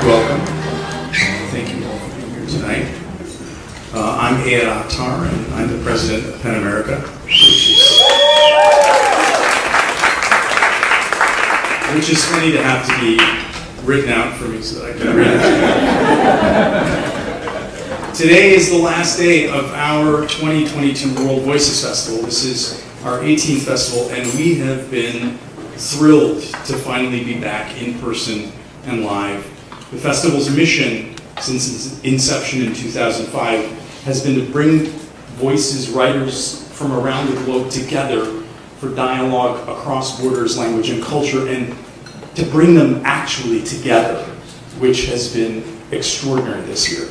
Welcome. Thank you all for being here tonight. I'm Ed Akhtar, and I'm the president of PEN America, which is funny to have to be written out for me so that I can read it. Today is the last day of our 2022 World Voices Festival. This is our 18th festival, and we have been thrilled to finally be back in person and live. The festival's mission since its inception in 2005 has been to bring voices, writers from around the globe together for dialogue across borders, language, and culture, and to bring them actually together, which has been extraordinary this year.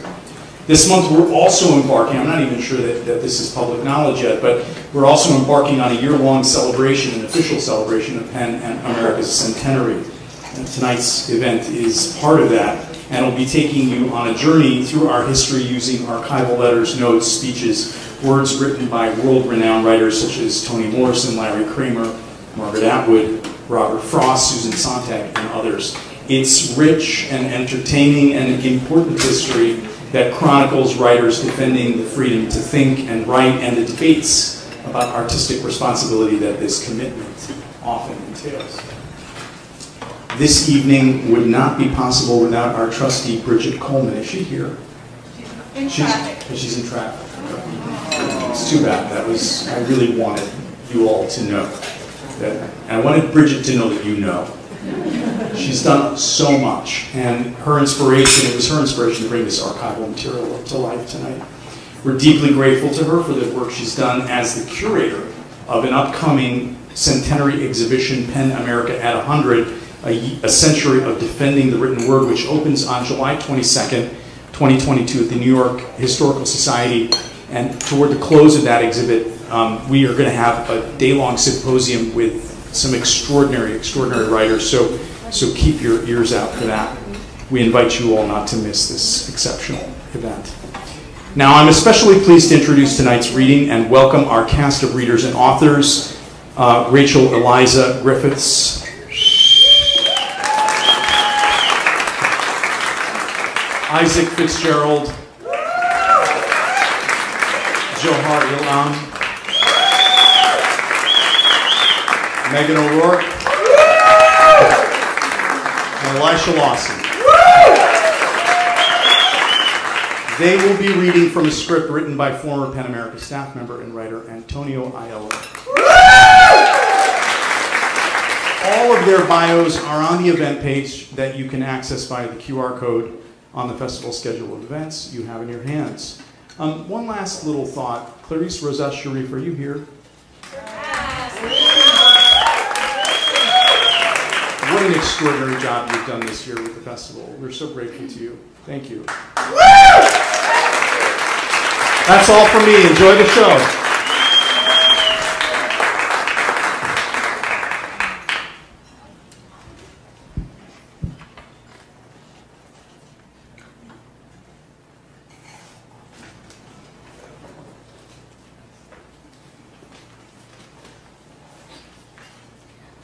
This month we're also embarking, I'm not even sure that this is public knowledge yet, but we're also embarking on a year-long celebration, an official celebration of PEN America's Centenary. And tonight's event is part of that, and it'll be taking you on a journey through our history using archival letters, notes, speeches, words written by world-renowned writers such as Toni Morrison, Larry Kramer, Margaret Atwood, Robert Frost, Susan Sontag, and others. It's rich and entertaining and important history that chronicles writers defending the freedom to think and write and the debates about artistic responsibility that this commitment often entails. This evening would not be possible without our trustee, Bridget Coleman. Is she here? She's in traffic. It's too bad. I really wanted you all to know that. And I wanted Bridget to know that you know. She's done so much, and her inspiration, it was her inspiration to bring this archival material to life tonight. We're deeply grateful to her for the work she's done as the curator of an upcoming centenary exhibition, PEN America at 100, a century of defending the written word, which opens on July 22nd, 2022 at the New York Historical Society. And toward the close of that exhibit, we are going to have a day-long symposium with some extraordinary writers, so keep your ears out for that. We invite you all not to miss this exceptional event. Now, I'm especially pleased to introduce tonight's reading and welcome our cast of readers and authors, Rachel Eliza Griffiths, Isaac Fitzgerald, Jewher Ilham, Meghan O'Rourke, and Elisha Lawson. They will be reading from a script written by former PEN America staff member and writer Antonio Aiello. All of their bios are on the event page that you can access via the QR code on the festival schedule of events you have in your hands. One last little thought. Clarice Rosette Sharif, are you here? What an extraordinary job you've done this year with the festival. We're so grateful to you. Thank you. That's all from me. Enjoy the show.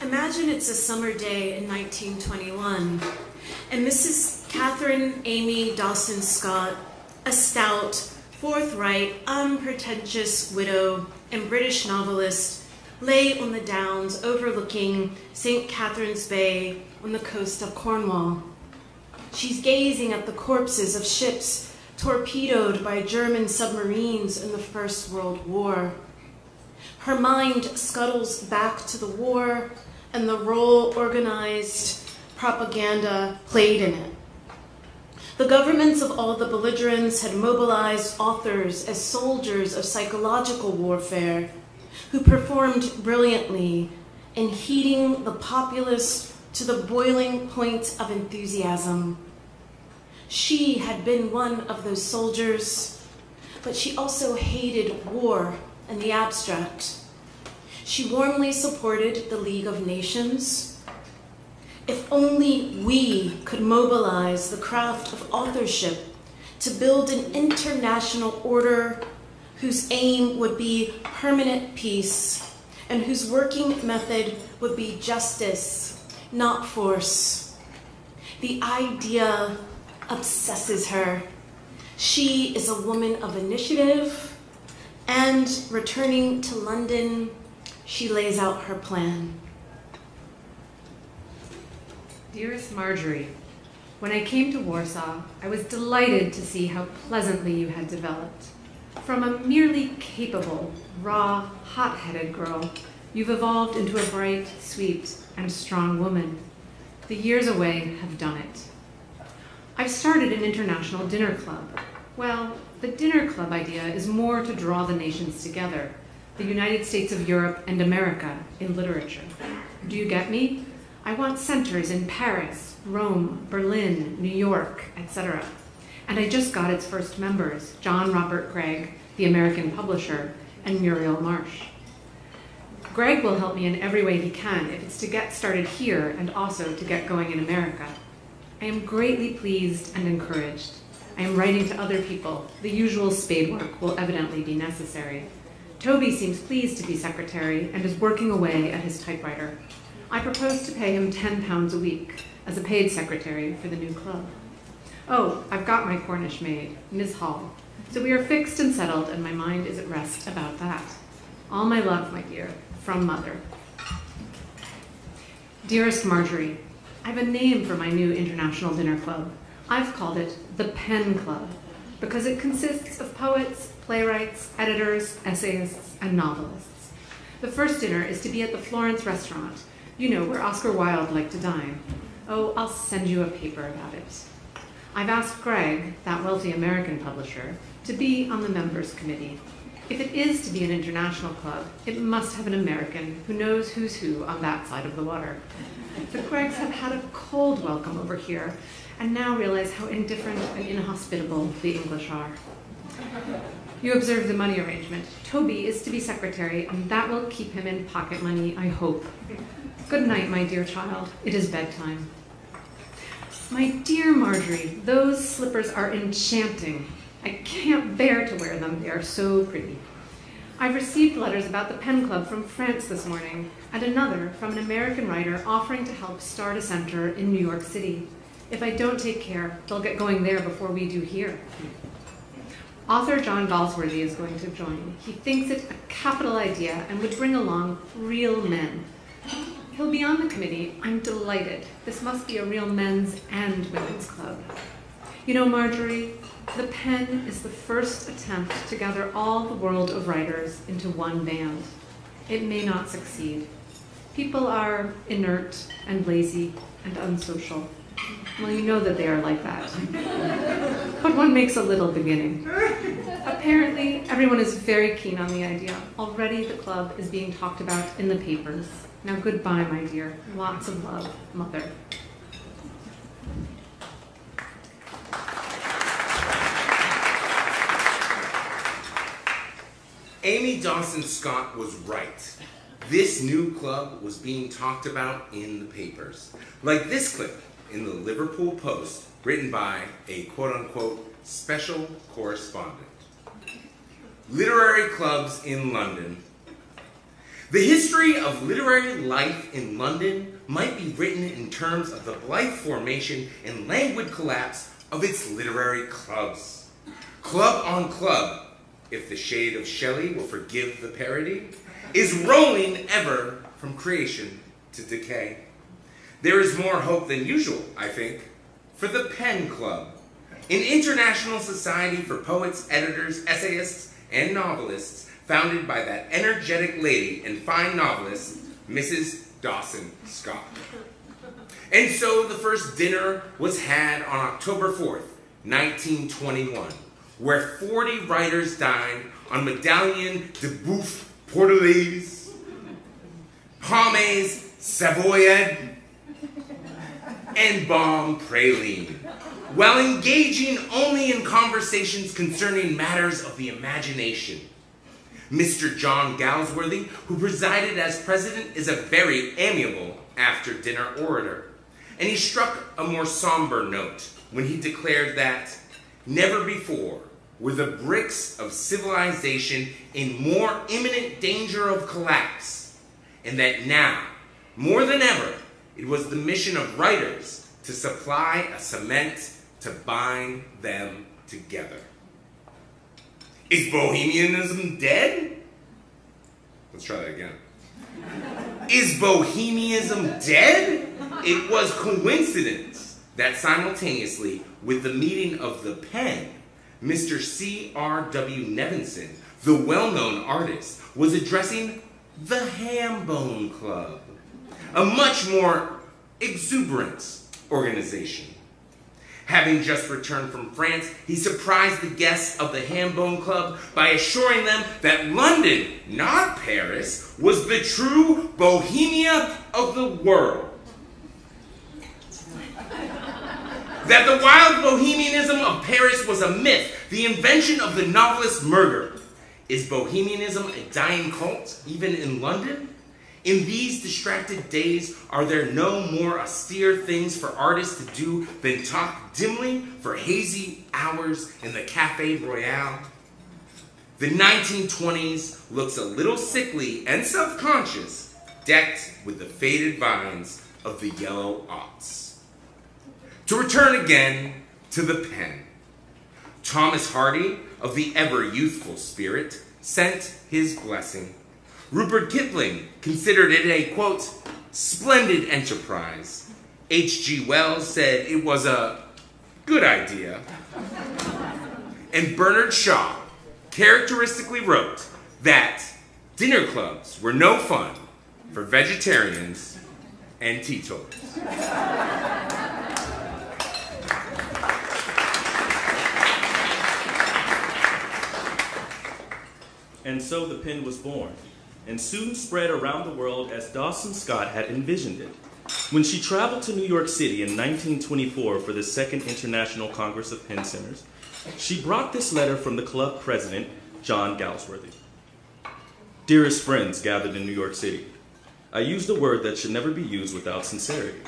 Imagine it's a summer day in 1921, and Mrs. Catherine Amy Dawson Scott, a stout, forthright, unpretentious widow and British novelist, lay on the downs overlooking St. Catherine's Bay on the coast of Cornwall. She's gazing at the corpses of ships torpedoed by German submarines in the First World War. Her mind scuttles back to the war and the role organized propaganda played in it. The governments of all the belligerents had mobilized authors as soldiers of psychological warfare who performed brilliantly in heating the populace to the boiling point of enthusiasm. She had been one of those soldiers, but she also hated war in the abstract. She warmly supported the League of Nations. If only we could mobilize the craft of authorship to build an international order whose aim would be permanent peace and whose working method would be justice, not force. The idea obsesses her. She is a woman of initiative, and returning to London, she lays out her plan. Dearest Marjorie, when I came to Warsaw, I was delighted to see how pleasantly you had developed. From a merely capable, raw, hot-headed girl, you've evolved into a bright, sweet, and strong woman. The years away have done it. I've started an international dinner club. Well, the dinner club idea is more to draw the nations together, the United States of Europe and America in literature. Do you get me? I want centers in Paris, Rome, Berlin, New York, etc. And I just got its first members, John Robert Gregg, the American publisher, and Muriel Marsh. Gregg will help me in every way he can if it's to get started here and also to get going in America. I am greatly pleased and encouraged. I am writing to other people. The usual spade work will evidently be necessary. Toby seems pleased to be secretary and is working away at his typewriter. I propose to pay him £10 a week as a paid secretary for the new club. Oh, I've got my Cornish maid, Miss Hall. So we are fixed and settled, and my mind is at rest about that. All my love, my dear, from Mother. Dearest Marjorie, I have a name for my new international dinner club. I've called it the Pen Club because it consists of poets, playwrights, editors, essayists, and novelists. The first dinner is to be at the Florence restaurant, you know, where Oscar Wilde liked to dine. Oh, I'll send you a paper about it. I've asked Gregg, that wealthy American publisher, to be on the members committee. If it is to be an international club, it must have an American who knows who's who on that side of the water. The Greggs have had a cold welcome over here, and now realize how indifferent and inhospitable the English are. You observe the money arrangement. Toby is to be secretary, and that will keep him in pocket money, I hope. Good night, my dear child. It is bedtime. My dear Marjorie, those slippers are enchanting. I can't bear to wear them. They are so pretty. I've received letters about the Pen Club from France this morning, and another from an American writer offering to help start a center in New York City. If I don't take care, they'll get going there before we do here. Author John Galsworthy is going to join. He thinks it a capital idea and would bring along real men. He'll be on the committee. I'm delighted. This must be a real men's and women's club. You know, Marjorie, the Pen is the first attempt to gather all the world of writers into one band. It may not succeed. People are inert and lazy and unsocial. Well, you know that they are like that. But one makes a little beginning. Apparently, everyone is very keen on the idea. Already the club is being talked about in the papers. Now goodbye, my dear. Lots of love, Mother. Amy Dawson Scott was right. This new club was being talked about in the papers. Like this clip in the Liverpool Post, written by a quote-unquote special correspondent. Literary clubs in London. The history of literary life in London might be written in terms of the blithe formation and languid collapse of its literary clubs. Club on club, if the shade of Shelley will forgive the parody, is rolling ever from creation to decay. There is more hope than usual, I think, for the Pen Club, an international society for poets, editors, essayists, and novelists founded by that energetic lady and fine novelist, Mrs. Dawson Scott. And so the first dinner was had on October 4th, 1921, where 40 writers dined on Medallion de Boeuf Portugais, Pommes Savoyard, and Bombe Praline, while engaging only in conversations concerning matters of the imagination. Mr. John Galsworthy, who presided as president, is a very amiable after-dinner orator, and he struck a more somber note when he declared that never before were the bricks of civilization in more imminent danger of collapse, and that now, more than ever, it was the mission of writers to supply a cement to bind them together. Is bohemianism dead? Let's try that again. Is bohemianism dead? It was coincidence that simultaneously with the meeting of the pen, Mr. C.R.W. Nevinson, the well-known artist, was addressing the Hambone Club, a much more exuberant organization. Having just returned from France, he surprised the guests of the Hambone Club by assuring them that London, not Paris, was the true Bohemia of the world. That the wild bohemianism of Paris was a myth, the invention of the novelist Murger. Is bohemianism a dying cult, even in London? In these distracted days, are there no more austere things for artists to do than talk dimly for hazy hours in the Café Royal? The 1920s looks a little sickly and self-conscious, decked with the faded vines of the yellow aughts. To return again to the pen, Thomas Hardy, of the ever-youthful spirit, sent his blessing. Rupert Kipling considered it a, quote, splendid enterprise. H.G. Wells said it was a good idea. And Bernard Shaw characteristically wrote that dinner clubs were no fun for vegetarians and teetotalers. And so the pen was born, and soon spread around the world as Dawson Scott had envisioned it. When she traveled to New York City in 1924 for the Second International Congress of Pen Centers, she brought this letter from the club president, John Galsworthy. Dearest friends gathered in New York City, I used a word that should never be used without sincerity.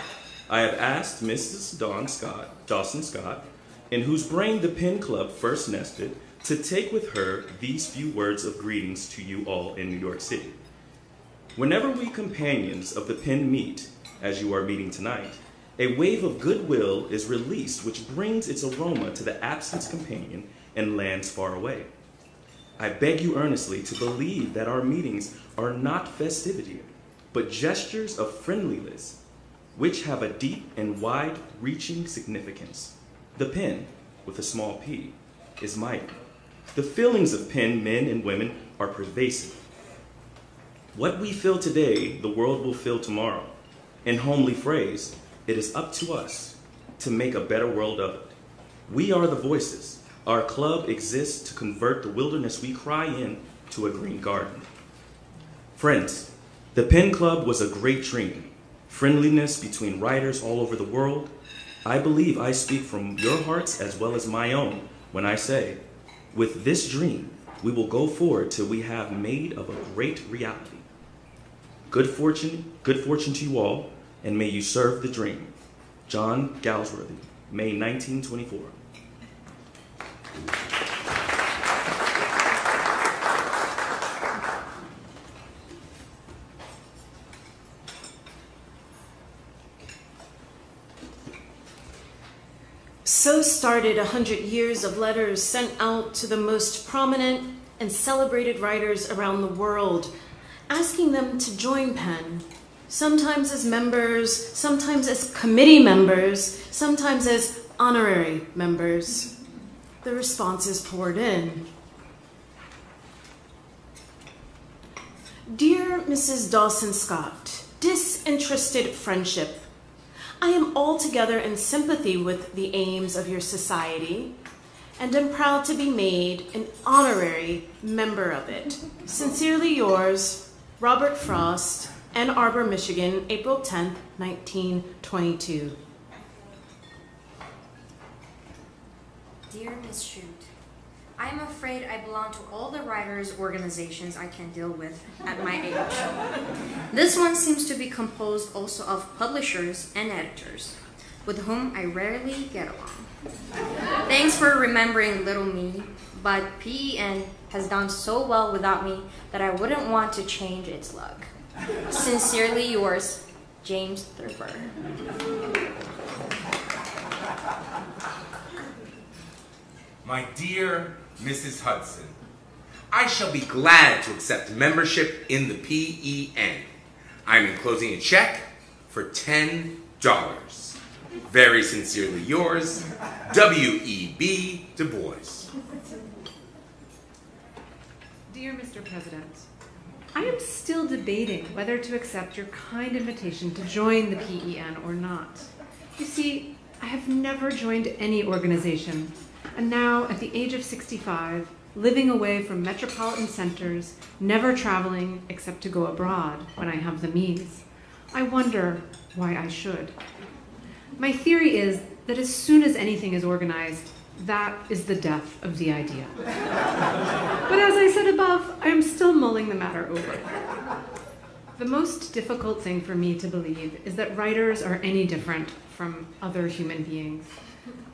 I have asked Mrs. Dawson Scott, in whose brain the Pen Club first nested, to take with her these few words of greetings to you all in New York City. Whenever we companions of the pen meet, as you are meeting tonight, a wave of goodwill is released which brings its aroma to the absent companion and lands far away. I beg you earnestly to believe that our meetings are not festivity, but gestures of friendliness, which have a deep and wide-reaching significance. The pen, with a small p, is mighty. The feelings of pen men and women are pervasive. What we feel today, the world will feel tomorrow. In homely phrase, it is up to us to make a better world of it. We are the voices. Our club exists to convert the wilderness we cry in to a green garden. Friends, the Pen Club was a great dream. Friendliness between writers all over the world. I believe I speak from your hearts as well as my own when I say, with this dream, we will go forward till we have made of a great reality. Good fortune to you all, and may you serve the dream. John Galsworthy, May 1924. So started 100 years of letters sent out to the most prominent and celebrated writers around the world, asking them to join PEN, sometimes as members, sometimes as committee members, sometimes as honorary members. The responses poured in. Dear Mrs. Dawson Scott, disinterested friendship, I am altogether in sympathy with the aims of your society and am proud to be made an honorary member of it. Sincerely yours, Robert Frost, Ann Arbor, Michigan, April 10th, 1922. Dear Ms. Shute, I am afraid I belong to all the writers' organizations I can deal with at my age. This one seems to be composed also of publishers and editors, with whom I rarely get along. Thanks for remembering little me, but PEN has done so well without me that I wouldn't want to change its luck. Sincerely yours, James Thurber. My dear Mrs. Hudson, I shall be glad to accept membership in the PEN. I am enclosing a check for $10. Very sincerely yours, W.E.B. Du Bois. Dear Mr. President, I am still debating whether to accept your kind invitation to join the PEN or not. You see, I have never joined any organization, and now, at the age of 65, living away from metropolitan centers, never traveling except to go abroad when I have the means, I wonder why I should. My theory is that as soon as anything is organized, that is the death of the idea. But as I said above, I am still mulling the matter over. The most difficult thing for me to believe is that writers are any different from other human beings.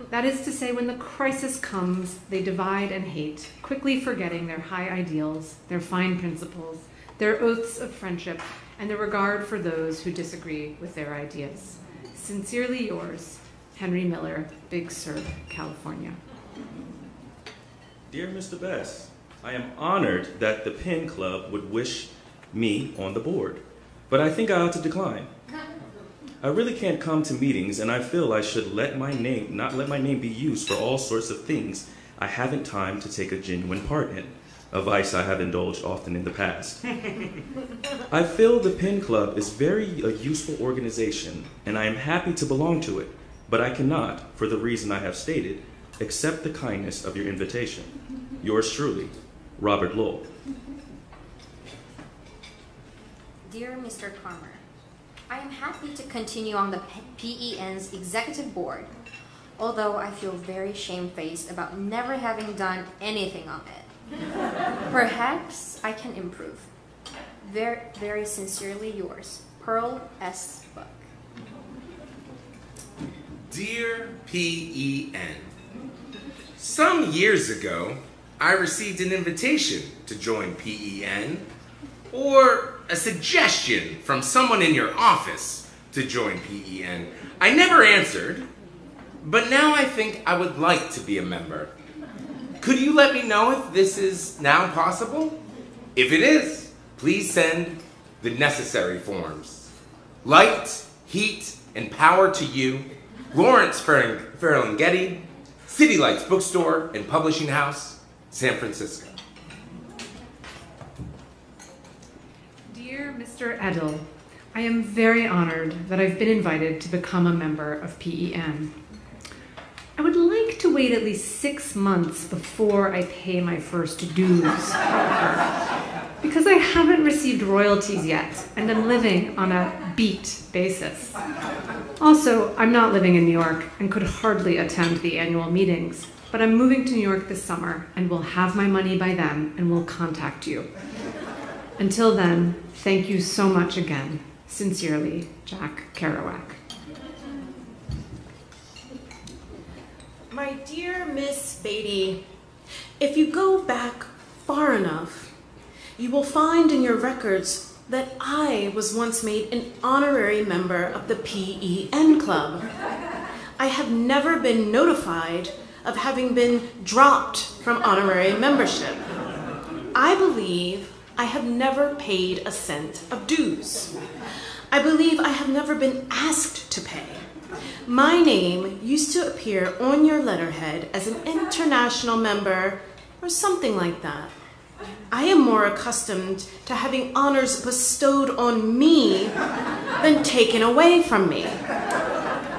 That is to say, when the crisis comes, they divide and hate, quickly forgetting their high ideals, their fine principles, their oaths of friendship, and their regard for those who disagree with their ideas. Sincerely yours, Henry Miller, Big Sur, California. Dear Mr. Best, I am honored that the Pen Club would wish me on the board, but I think I ought to decline. I really can't come to meetings, and I feel I should not let my name be used for all sorts of things I haven't time to take a genuine part in, a vice I have indulged often in the past. I feel the Pen Club is a useful organization, and I am happy to belong to it, but I cannot, for the reason I have stated, accept the kindness of your invitation. Yours truly, Robert Lowell. Dear Mr. Kramer, I am happy to continue on the PEN's executive board, although I feel very shamefaced about never having done anything on it. Perhaps I can improve. Very, very sincerely yours, Pearl S. Buck. Dear PEN, some years ago, I received an invitation to join PEN, or a suggestion from someone in your office to join PEN. I never answered, but now I think I would like to be a member. Could you let me know if this is now possible? If it is, please send the necessary forms. Light, heat, and power to you, Lawrence Ferlinghetti, City Lights Bookstore and Publishing House, San Francisco. Dear Mr. Edel, I am very honored that I've been invited to become a member of PEN. I would like to wait at least 6 months before I pay my first dues, because I haven't received royalties yet and am living on a beat basis. Also, I'm not living in New York and could hardly attend the annual meetings, but I'm moving to New York this summer and will have my money by then and will contact you. Until then, thank you so much again. Sincerely, Jack Kerouac. My dear Miss Beatty, if you go back far enough, you will find in your records that I was once made an honorary member of the PEN Club. I have never been notified of having been dropped from honorary membership. I believe I have never paid a cent of dues. I believe I have never been asked to pay. My name used to appear on your letterhead as an international member or something like that. I am more accustomed to having honors bestowed on me than taken away from me.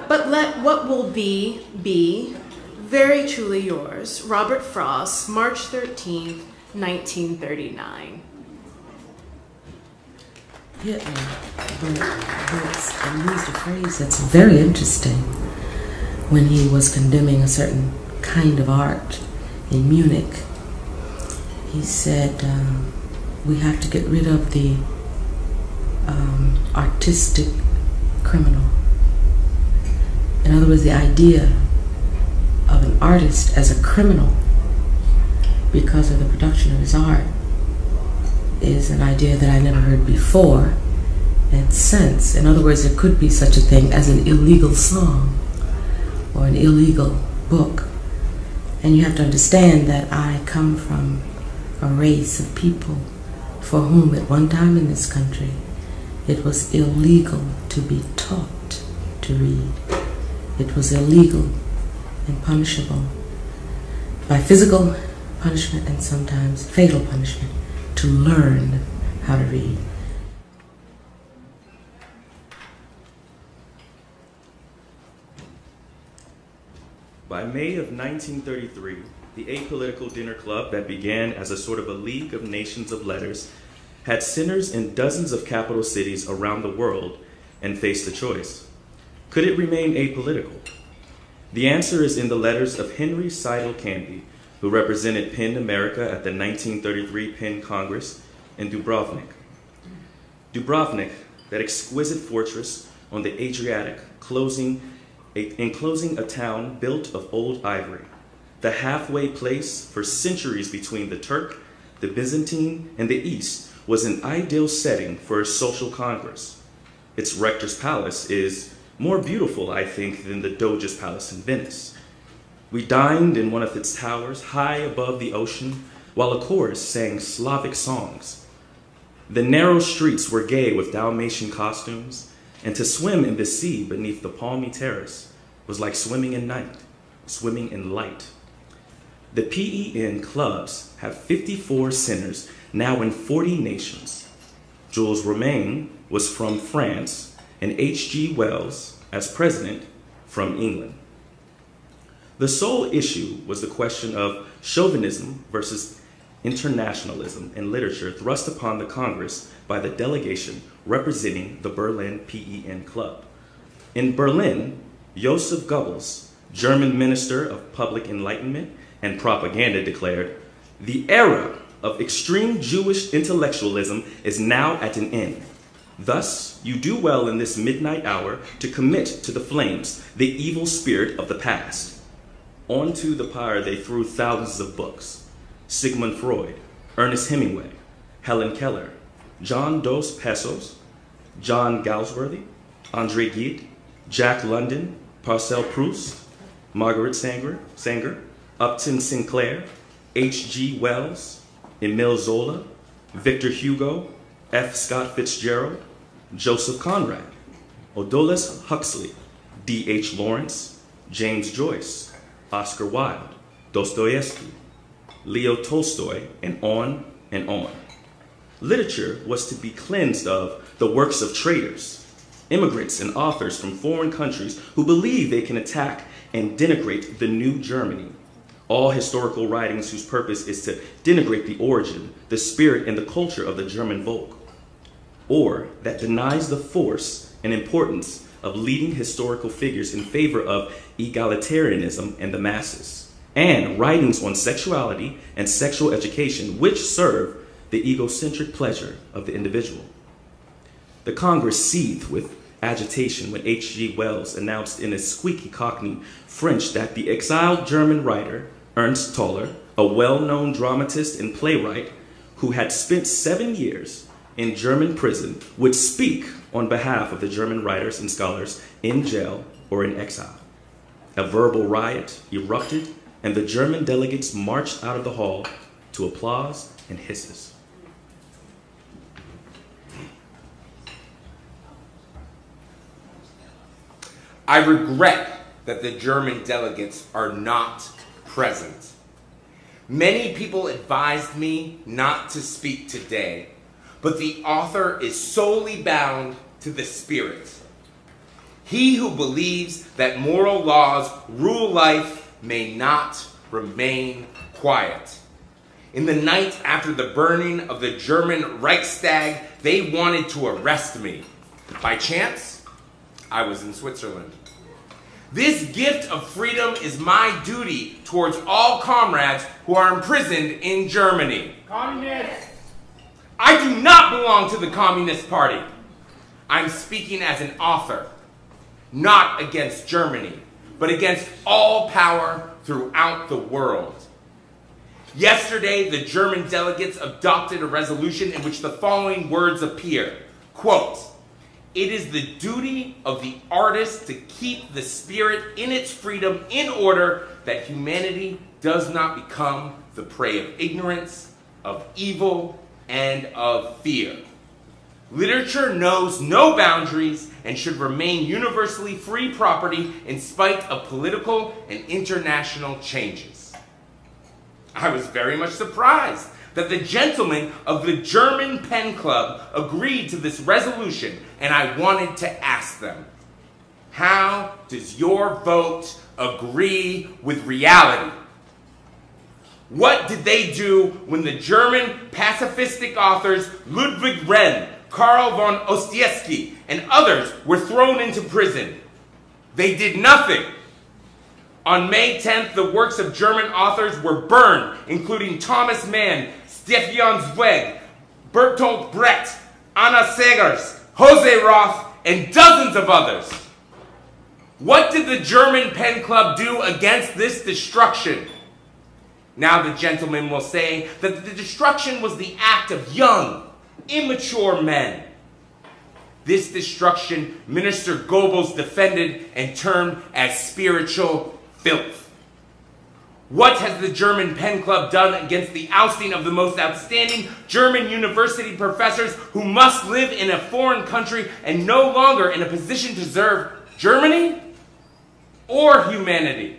But let what will be, be. Very truly yours, Robert Frost, March 13th, 1939. Hitler books and used a phrase that's very interesting when he was condemning a certain kind of art in Munich. He said, we have to get rid of the artistic criminal. In other words, the idea of an artist as a criminal because of the production of his art is an idea that I never heard before and since. In other words, there could be such a thing as an illegal song or an illegal book. And you have to understand that I come from a race of people for whom at one time in this country it was illegal to be taught to read. It was illegal and punishable by physical punishment and sometimes fatal punishment to learn how to read. By May of 1933, the apolitical dinner club that began as a sort of a League of Nations of Letters had sinners in dozens of capital cities around the world and faced a choice. Could it remain apolitical? The answer is in the letters of Henry Seidel Canby, who represented PEN America at the 1933 PEN Congress, and Dubrovnik. Dubrovnik, that exquisite fortress on the Adriatic, enclosing a town built of old ivory, the halfway place for centuries between the Turk, the Byzantine, and the East, was an ideal setting for a social congress. Its rector's palace is more beautiful, I think, than the Doge's palace in Venice. We dined in one of its towers, high above the ocean, while a chorus sang Slavic songs. The narrow streets were gay with Dalmatian costumes, and to swim in the sea beneath the palmy terrace was like swimming in night, swimming in light. The PEN clubs have 54 centers, now in 40 nations. Jules Romain was from France, and H.G. Wells, as president, from England. The sole issue was the question of chauvinism versus internationalism in literature thrust upon the Congress by the delegation representing the Berlin PEN Club. In Berlin, Joseph Goebbels, German Minister of Public Enlightenment and Propaganda, declared, "The era of extreme Jewish intellectualism is now at an end. Thus, you do well in this midnight hour to commit to the flames the evil spirit of the past." Onto the pyre they threw thousands of books: Sigmund Freud, Ernest Hemingway, Helen Keller, John Dos Passos, John Galsworthy, André Gide, Jack London, Marcel Proust, Margaret Sanger, Upton Sinclair, H.G. Wells, Emile Zola, Victor Hugo, F. Scott Fitzgerald, Joseph Conrad, Aldous Huxley, D.H. Lawrence, James Joyce, Oscar Wilde, Dostoevsky, Leo Tolstoy, and on and on. Literature was to be cleansed of the works of traitors, immigrants and authors from foreign countries who believe they can attack and denigrate the new Germany. All historical writings whose purpose is to denigrate the origin, the spirit, and the culture of the German Volk, or that denies the force and importance of leading historical figures in favor of egalitarianism and the masses, and writings on sexuality and sexual education which serve the egocentric pleasure of the individual. The Congress seethed with agitation when H.G. Wells announced in his squeaky Cockney French that the exiled German writer Ernst Toller, a well-known dramatist and playwright who had spent 7 years in German prison, would speak on behalf of the German writers and scholars in jail or in exile. A verbal riot erupted, and the German delegates marched out of the hall to applause and hisses. I regret that the German delegates are not present. Many people advised me not to speak today, but the author is solely bound to the spirit. He who believes that moral laws rule life may not remain quiet. In the night after the burning of the German Reichstag, they wanted to arrest me. By chance, I was in Switzerland. This gift of freedom is my duty towards all comrades who are imprisoned in Germany. Communists! I do not belong to the Communist Party. I'm speaking as an author, not against Germany, but against all power throughout the world. Yesterday, the German delegates adopted a resolution in which the following words appear, quote, "It is the duty of the artist to keep the spirit in its freedom in order that humanity does not become the prey of ignorance, of evil, and of fear. Literature knows no boundaries and should remain universally free property in spite of political and international changes. I was very much surprised that the gentlemen of the German Pen Club agreed to this resolution, and I wanted to ask them, how does your vote agree with reality? What did they do when the German pacifistic authors Ludwig Renn, Karl von Ossietzky, and others were thrown into prison? They did nothing. On May 10th, the works of German authors were burned, including Thomas Mann, Stefan Zweig, Bertolt Brecht, Anna Segers, Jose Roth, and dozens of others. What did the German Pen Club do against this destruction? Now the gentleman will say that the destruction was the act of young, immature men. This destruction Minister Goebbels defended and termed as spiritual filth. What has the German Pen Club done against the ousting of the most outstanding German university professors who must live in a foreign country and no longer in a position to serve Germany or humanity?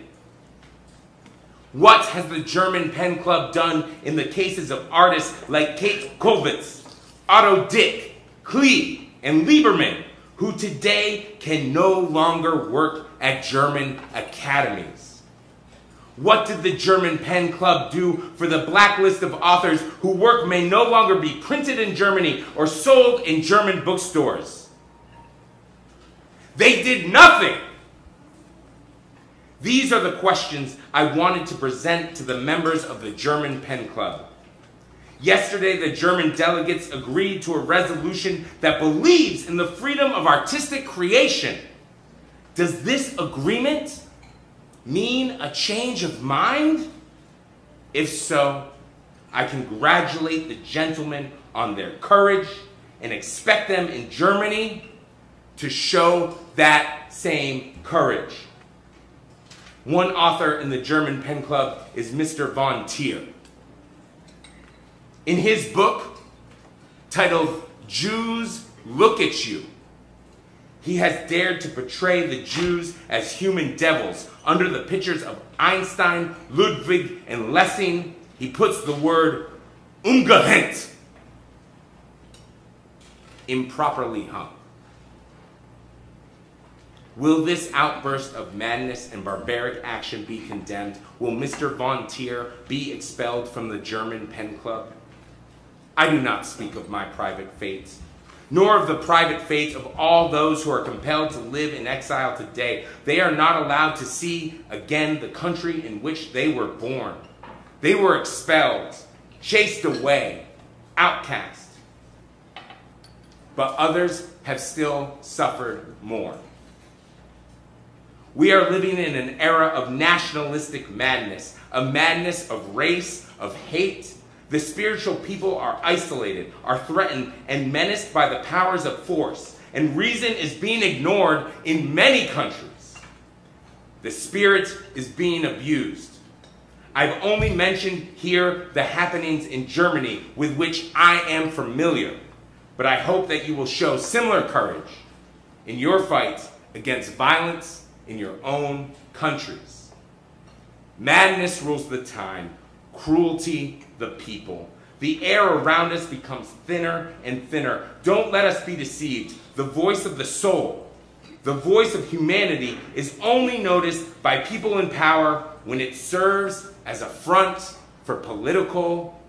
What has the German Pen Club done in the cases of artists like Kate Kollwitz, Otto Dick, Klee, and Lieberman, who today can no longer work at German academies? What did the German Pen Club do for the blacklist of authors whose work may no longer be printed in Germany or sold in German bookstores? They did nothing. These are the questions I wanted to present to the members of the German Pen Club. Yesterday, the German delegates agreed to a resolution that believes in the freedom of artistic creation. Does this agreement mean a change of mind? If so, I congratulate the gentlemen on their courage and expect them in Germany to show that same courage. One author in the German Pen Club is Mr. von Thier. In his book, titled Jews Look at You, he has dared to portray the Jews as human devils. Under the pictures of Einstein, Ludwig, and Lessing, he puts the word umgehängt, improperly hung. Will this outburst of madness and barbaric action be condemned? Will Mr. von Thier be expelled from the German Pen Club? I do not speak of my private fates, nor of the private fates of all those who are compelled to live in exile today. They are not allowed to see again the country in which they were born. They were expelled, chased away, outcast. But others have still suffered more. We are living in an era of nationalistic madness, a madness of race, of hate. The spiritual people are isolated, are threatened, and menaced by the powers of force, and reason is being ignored in many countries. The spirit is being abused. I've only mentioned here the happenings in Germany with which I am familiar, but I hope that you will show similar courage in your fight against violence in your own countries. Madness rules the time, cruelty the people. The air around us becomes thinner and thinner. Don't let us be deceived. The voice of the soul, the voice of humanity, is only noticed by people in power when it serves as a front for political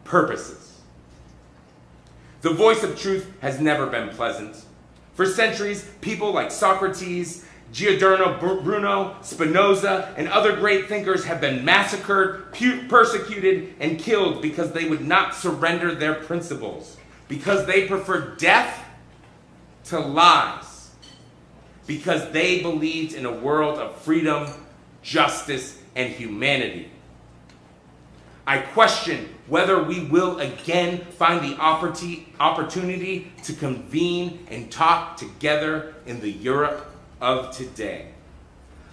purposes. The voice of truth has never been pleasant. For centuries, people like Socrates, Giordano Bruno, Spinoza, and other great thinkers have been massacred, persecuted, and killed because they would not surrender their principles, because they preferred death to lies, because they believed in a world of freedom, justice, and humanity. I question whether we will again find the opportunity to convene and talk together in the Europe of today.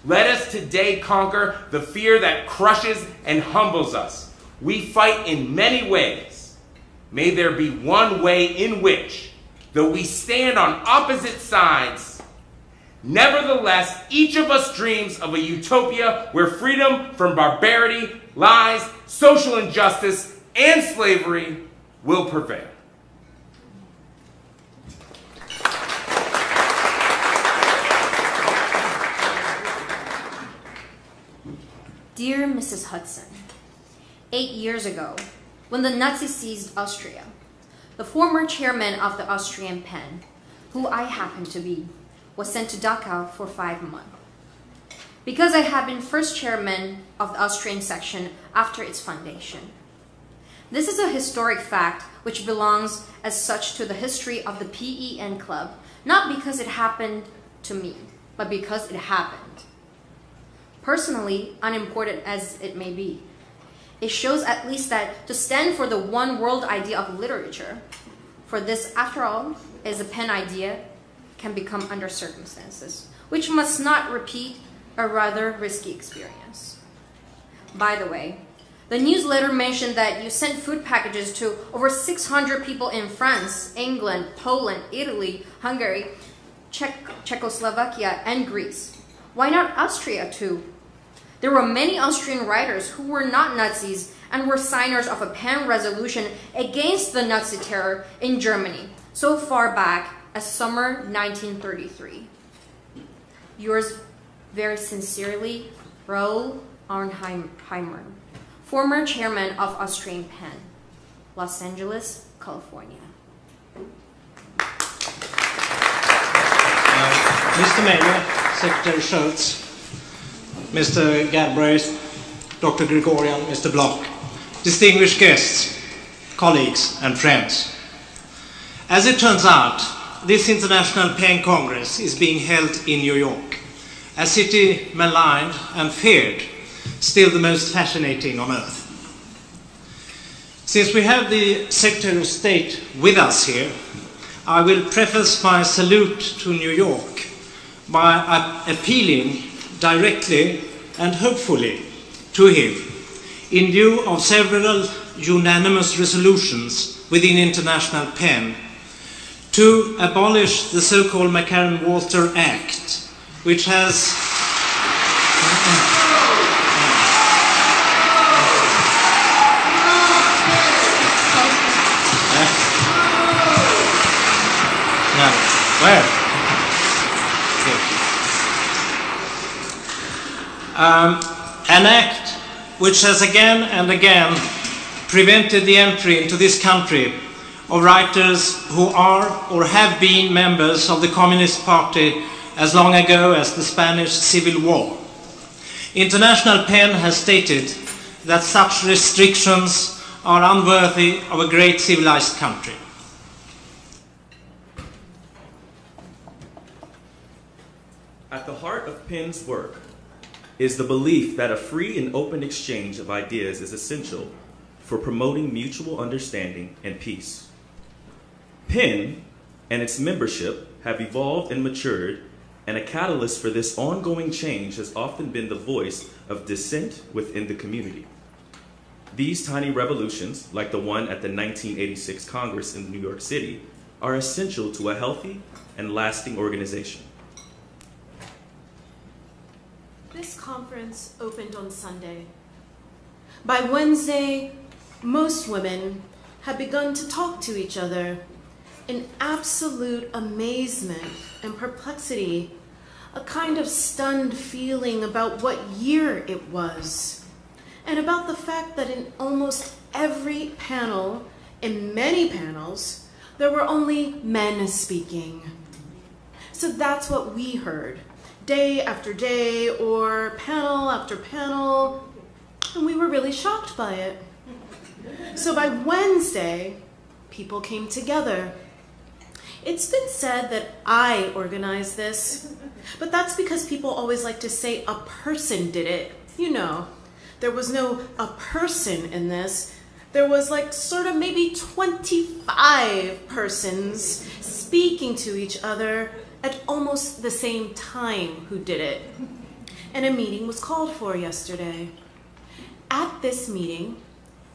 Let us today conquer the fear that crushes and humbles us. We fight in many ways. May there be one way in which, though we stand on opposite sides, nevertheless, each of us dreams of a utopia where freedom from barbarity, lies, social injustice, and slavery will prevail. Dear Mrs. Hudson, 8 years ago, when the Nazis seized Austria, the former chairman of the Austrian Pen, who I happen to be, was sent to Dachau for 5 months. Because I had been first chairman of the Austrian section after its foundation. This is a historic fact which belongs as such to the history of the PEN Club, not because it happened to me, but because it happened. Personally, unimportant as it may be, it shows at least that to stand for the one world idea of literature, for this, after all, is a pen idea, can become under circumstances, which must not repeat a rather risky experience. By the way, the newsletter mentioned that you sent food packages to over 600 people in France, England, Poland, Italy, Hungary, Czechoslovakia, and Greece. Why not Austria too? There were many Austrian writers who were not Nazis and were signers of a pen resolution against the Nazi terror in Germany, so far back as summer 1933. Yours very sincerely, Raoul Arnheimer, former chairman of Austrian Pen, Los Angeles, California. Mr. Mayor, Secretary Schultz, Mr. Galbraith, Dr. Gregorian, Mr. Block, distinguished guests, colleagues, and friends. As it turns out, this International Pen Congress is being held in New York, a city maligned and feared, still the most fascinating on earth. Since we have the Secretary of State with us here, I will preface my salute to New York by appealing directly and hopefully to him in view of several unanimous resolutions within International Pen to abolish the so-called McCarran-Walter Act, which has an act which has again and again prevented the entry into this country of writers who are or have been members of the Communist Party as long ago as the Spanish Civil War. International Pen has stated that such restrictions are unworthy of a great civilized country. At the heart of Pen's work is the belief that a free and open exchange of ideas is essential for promoting mutual understanding and peace. Pen and its membership have evolved and matured, and a catalyst for this ongoing change has often been the voice of dissent within the community. These tiny revolutions, like the one at the 1986 Congress in New York City, are essential to a healthy and lasting organization. This conference opened on Sunday. By Wednesday, most women had begun to talk to each other in absolute amazement and perplexity, a kind of stunned feeling about what year it was, and about the fact that in almost every panel, in many panels, there were only men speaking. So that's what we heard, day after day, or panel after panel, and we were really shocked by it. So by Wednesday, people came together. It's been said that I organized this, but that's because people always like to say a person did it. You know, there was no a person in this. There was like sort of maybe 25 persons speaking to each other at almost the same time who did it. and a meeting was called for yesterday. At this meeting,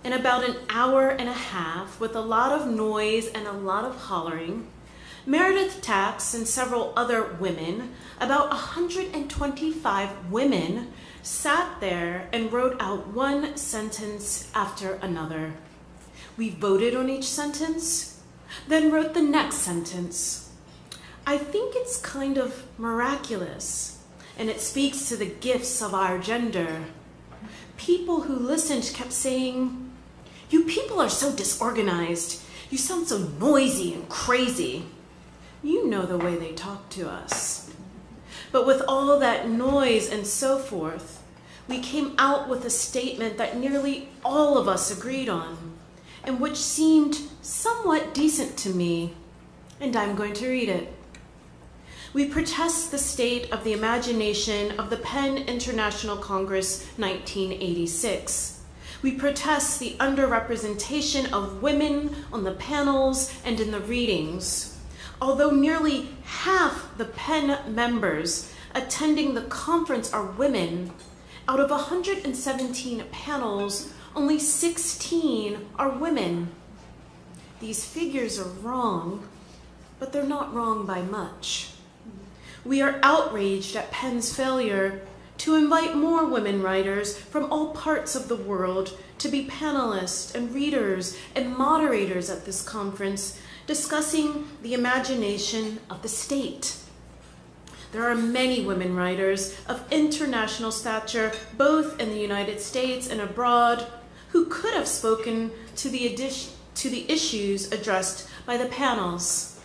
in about an hour and a half, with a lot of noise and a lot of hollering, Meredith Tax and several other women, about 125 women, sat there and wrote out one sentence after another. We voted on each sentence, then wrote the next sentence. I think it's kind of miraculous, and it speaks to the gifts of our gender. People who listened kept saying, "You people are so disorganized. You sound so noisy and crazy." You know the way they talk to us. But with all that noise and so forth, we came out with a statement that nearly all of us agreed on, and which seemed somewhat decent to me, and I'm going to read it. We protest the state of the imagination of the PEN International Congress 1986. We protest the underrepresentation of women on the panels and in the readings. Although nearly half the PEN members attending the conference are women, out of 117 panels, only 16 are women. These figures are wrong, but they're not wrong by much. We are outraged at PEN's failure to invite more women writers from all parts of the world to be panelists and readers and moderators at this conference, discussing the imagination of the state. There are many women writers of international stature, both in the United States and abroad, who could have spoken to the issues addressed by the panels.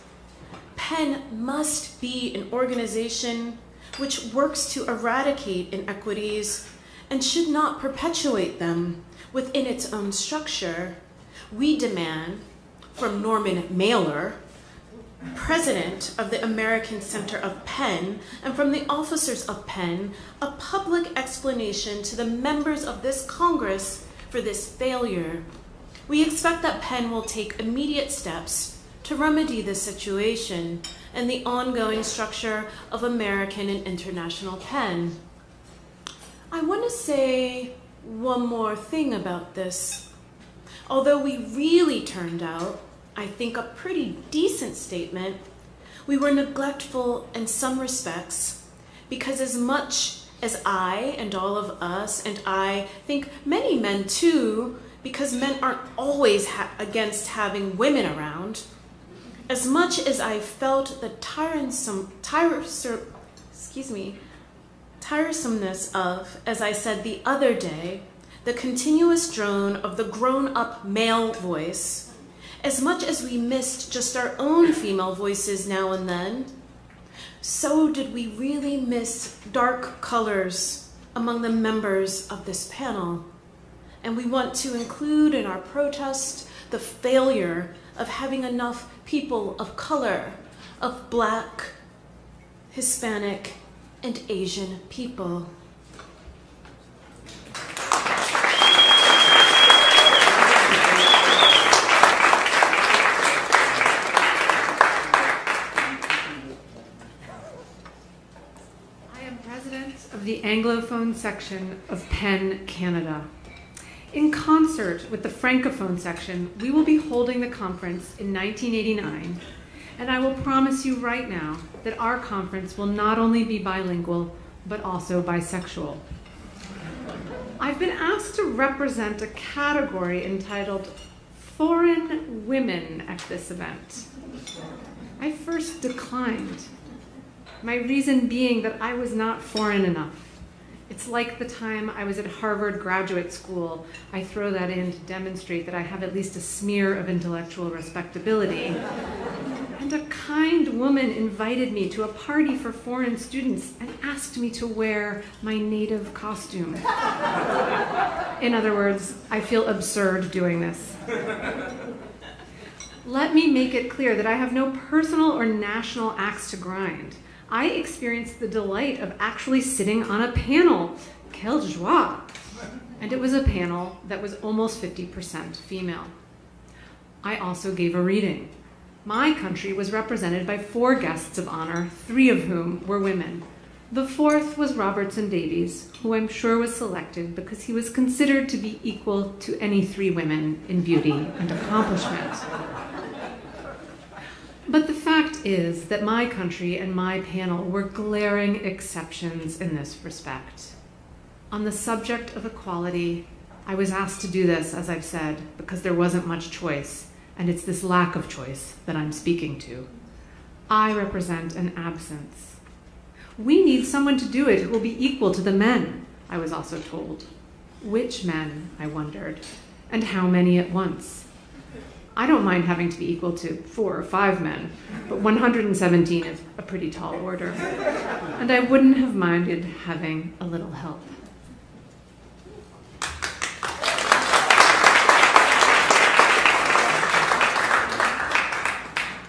PEN must be an organization which works to eradicate inequities and should not perpetuate them within its own structure. We demand from Norman Mailer, president of the American Center of PEN, and from the officers of PEN, a public explanation to the members of this Congress for this failure. We expect that PEN will take immediate steps to remedy this situation and the ongoing structure of American and international PEN. I want to say one more thing about this. Although we really turned out, I think, a pretty decent statement, we were neglectful in some respects, because as much as I and all of us, and I think many men too, because men aren't always against having women around, as much as I felt the tiresomeness of, as I said the other day, the continuous drone of the grown-up male voice, as much as we missed just our own female voices now and then, so did we really miss dark colors among the members of this panel. And we want to include in our protest the failure of having enough people of color, of Black, Hispanic, and Asian people. Of the Anglophone section of PEN Canada. In concert with the Francophone section, we will be holding the conference in 1989, and I will promise you right now that our conference will not only be bilingual, but also bisexual. I've been asked to represent a category entitled Foreign Women at this event. I first declined. My reason being that I was not foreign enough. It's like the time I was at Harvard Graduate School. I throw that in to demonstrate that I have at least a smear of intellectual respectability. And a kind woman invited me to a party for foreign students and asked me to wear my native costume. In other words, I feel absurd doing this. Let me make it clear that I have no personal or national axe to grind. I experienced the delight of actually sitting on a panel. Quelle joie! And it was a panel that was almost 50% female. I also gave a reading. My country was represented by 4 guests of honor, 3 of whom were women. The fourth was Robertson Davies, who I'm sure was selected because he was considered to be equal to any three women in beauty and accomplishment. But the fact is that my country and my panel were glaring exceptions in this respect. On the subject of equality, I was asked to do this, as I've said, because there wasn't much choice, and it's this lack of choice that I'm speaking to. I represent an absence. We need someone to do it who will be equal to the men, I was also told. Which men, I wondered, and how many at once? I don't mind having to be equal to 4 or 5 men, but 117 is a pretty tall order, and I wouldn't have minded having a little help.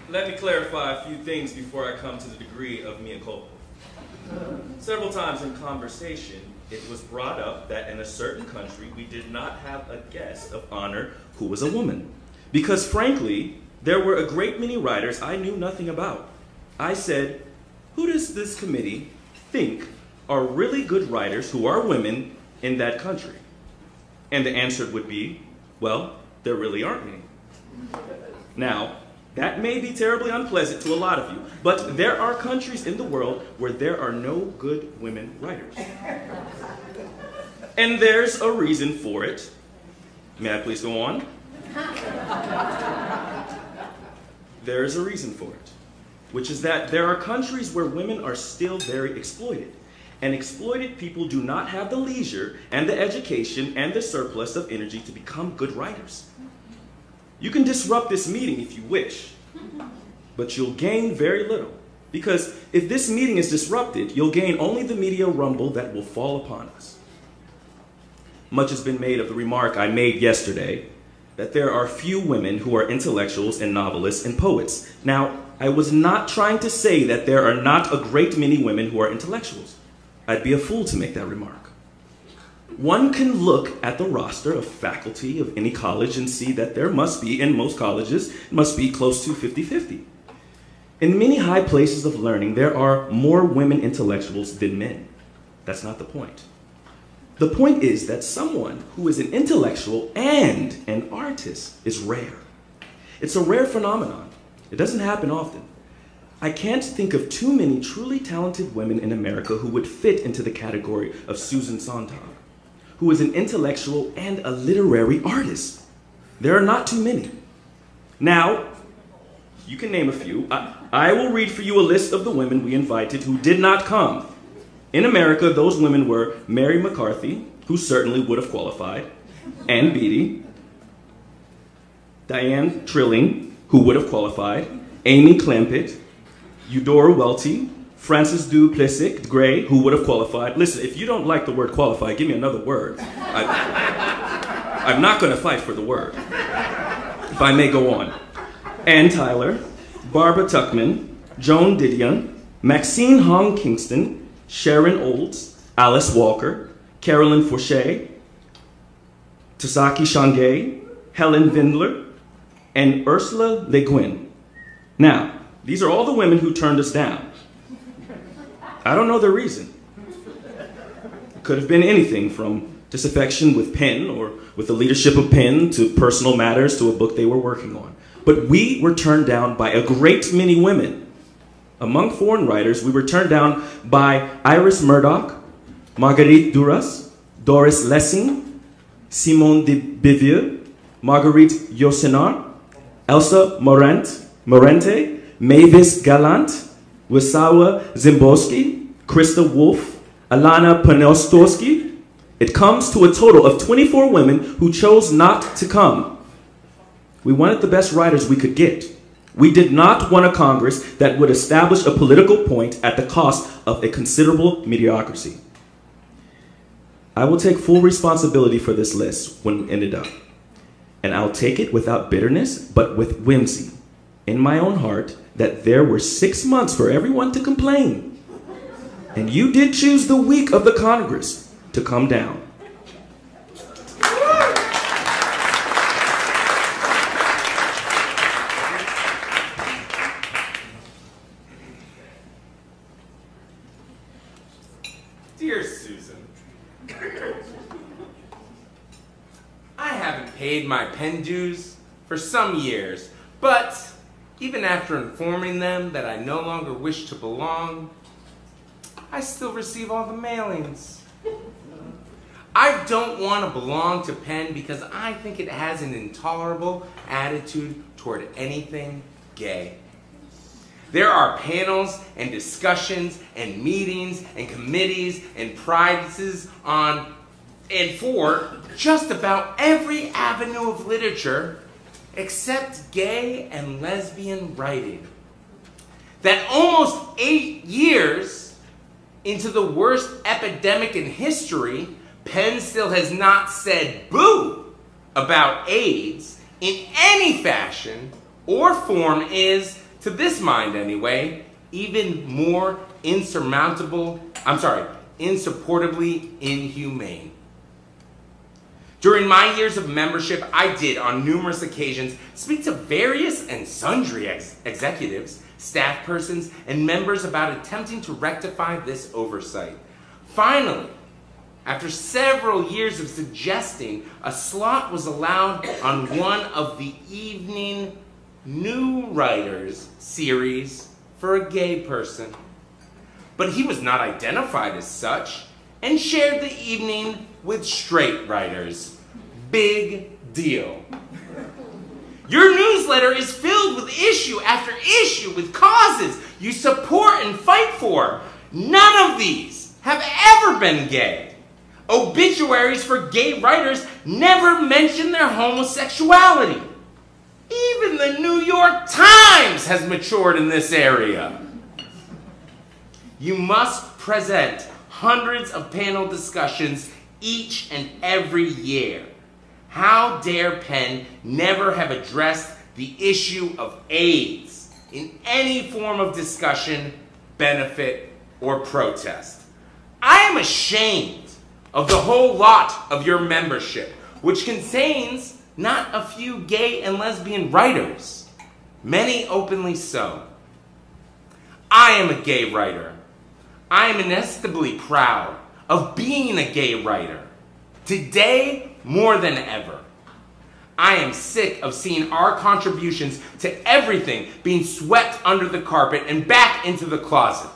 Let me clarify a few things before I come to the degree of mea culpa. Several times in conversation, it was brought up that in a certain country, we did not have a guest of honor who was a woman. Because frankly, there were a great many writers I knew nothing about. I said, who does this committee think are really good writers who are women in that country? And the answer would be, well, there really aren't any. Now, that may be terribly unpleasant to a lot of you, but there are countries in the world where there are no good women writers. And there's a reason for it. May I please go on? There's a reason for it, which is that there are countries where women are still very exploited, and exploited people do not have the leisure and the education and the surplus of energy to become good writers. You can disrupt this meeting if you wish, but you'll gain very little, because if this meeting is disrupted, you'll gain only the media rumble that will fall upon us. Much has been made of the remark I made yesterday that there are few women who are intellectuals and novelists and poets. Now, I was not trying to say that there are not a great many women who are intellectuals. I'd be a fool to make that remark. One can look at the roster of faculty of any college and see that there must be, in most colleges, must be close to 50-50. In many high places of learning, there are more women intellectuals than men. That's not the point. The point is that someone who is an intellectual and an artist is rare. It's a rare phenomenon. It doesn't happen often. I can't think of too many truly talented women in America who would fit into the category of Susan Sontag, who is an intellectual and a literary artist. There are not too many. Now, you can name a few. I will read for you a list of the women we invited who did not come. In America, those women were Mary McCarthy, who certainly would have qualified, Ann Beattie, Diane Trilling, who would have qualified, Amy Clampett, Eudora Welty, Frances Du Plessis Gray, who would have qualified. Listen, if you don't like the word qualified, give me another word. I'm not going to fight for the word, if I may go on. Ann Tyler, Barbara Tuchman, Joan Didion, Maxine Hong Kingston, Sharon Olds, Alice Walker, Carolyn Forshey, Tasaki Shanghai, Helen Vindler, and Ursula Le Guin. Now, these are all the women who turned us down. I don't know their reason. It could have been anything from disaffection with Penn or with the leadership of Penn to personal matters to a book they were working on. But we were turned down by a great many women. Among foreign writers, we were turned down by Iris Murdoch, Marguerite Duras, Doris Lessing, Simone de Beauvoir, Marguerite Yourcenar, Elsa Morente, Mavis Gallant, Wisawa Zimborski, Krista Wolf, Alana Poniatowski. It comes to a total of 24 women who chose not to come. We wanted the best writers we could get. We did not want a Congress that would establish a political point at the cost of a considerable mediocrity. I will take full responsibility for this list when it ended up. And I'll take it without bitterness, but with whimsy, in my own heart, that there were 6 months for everyone to complain. And you did choose the week of the Congress to come down. paid my pen dues for some years, but even after informing them that I no longer wish to belong, I still receive all the mailings. I don't want to belong to Penn because I think it has an intolerable attitude toward anything gay. There are panels and discussions and meetings and committees and prizes on and for just about every avenue of literature except gay and lesbian writing. That almost 8 years into the worst epidemic in history, Penn still has not said boo about AIDS in any fashion or form is, to this mind anyway, even more insupportably inhumane. During my years of membership, I did, on numerous occasions, speak to various and sundry executives, staff persons, and members about attempting to rectify this oversight. Finally, after several years of suggesting, a slot was allowed on one of the evening New Writers series for a gay person. But he was not identified as such and shared the evening with straight writers. Big deal. Your newsletter is filled with issue after issue with causes you support and fight for. None of these have ever been gay. Obituaries for gay writers never mention their homosexuality. Even the New York Times has matured in this area. You must present hundreds of panel discussions each and every year. How dare Penn never have addressed the issue of AIDS in any form of discussion, benefit, or protest? I am ashamed of the whole lot of your membership, which contains not a few gay and lesbian writers, many openly so. I am a gay writer. I am inestimably proud of being a gay writer. Today, more than ever. I am sick of seeing our contributions to everything being swept under the carpet and back into the closet.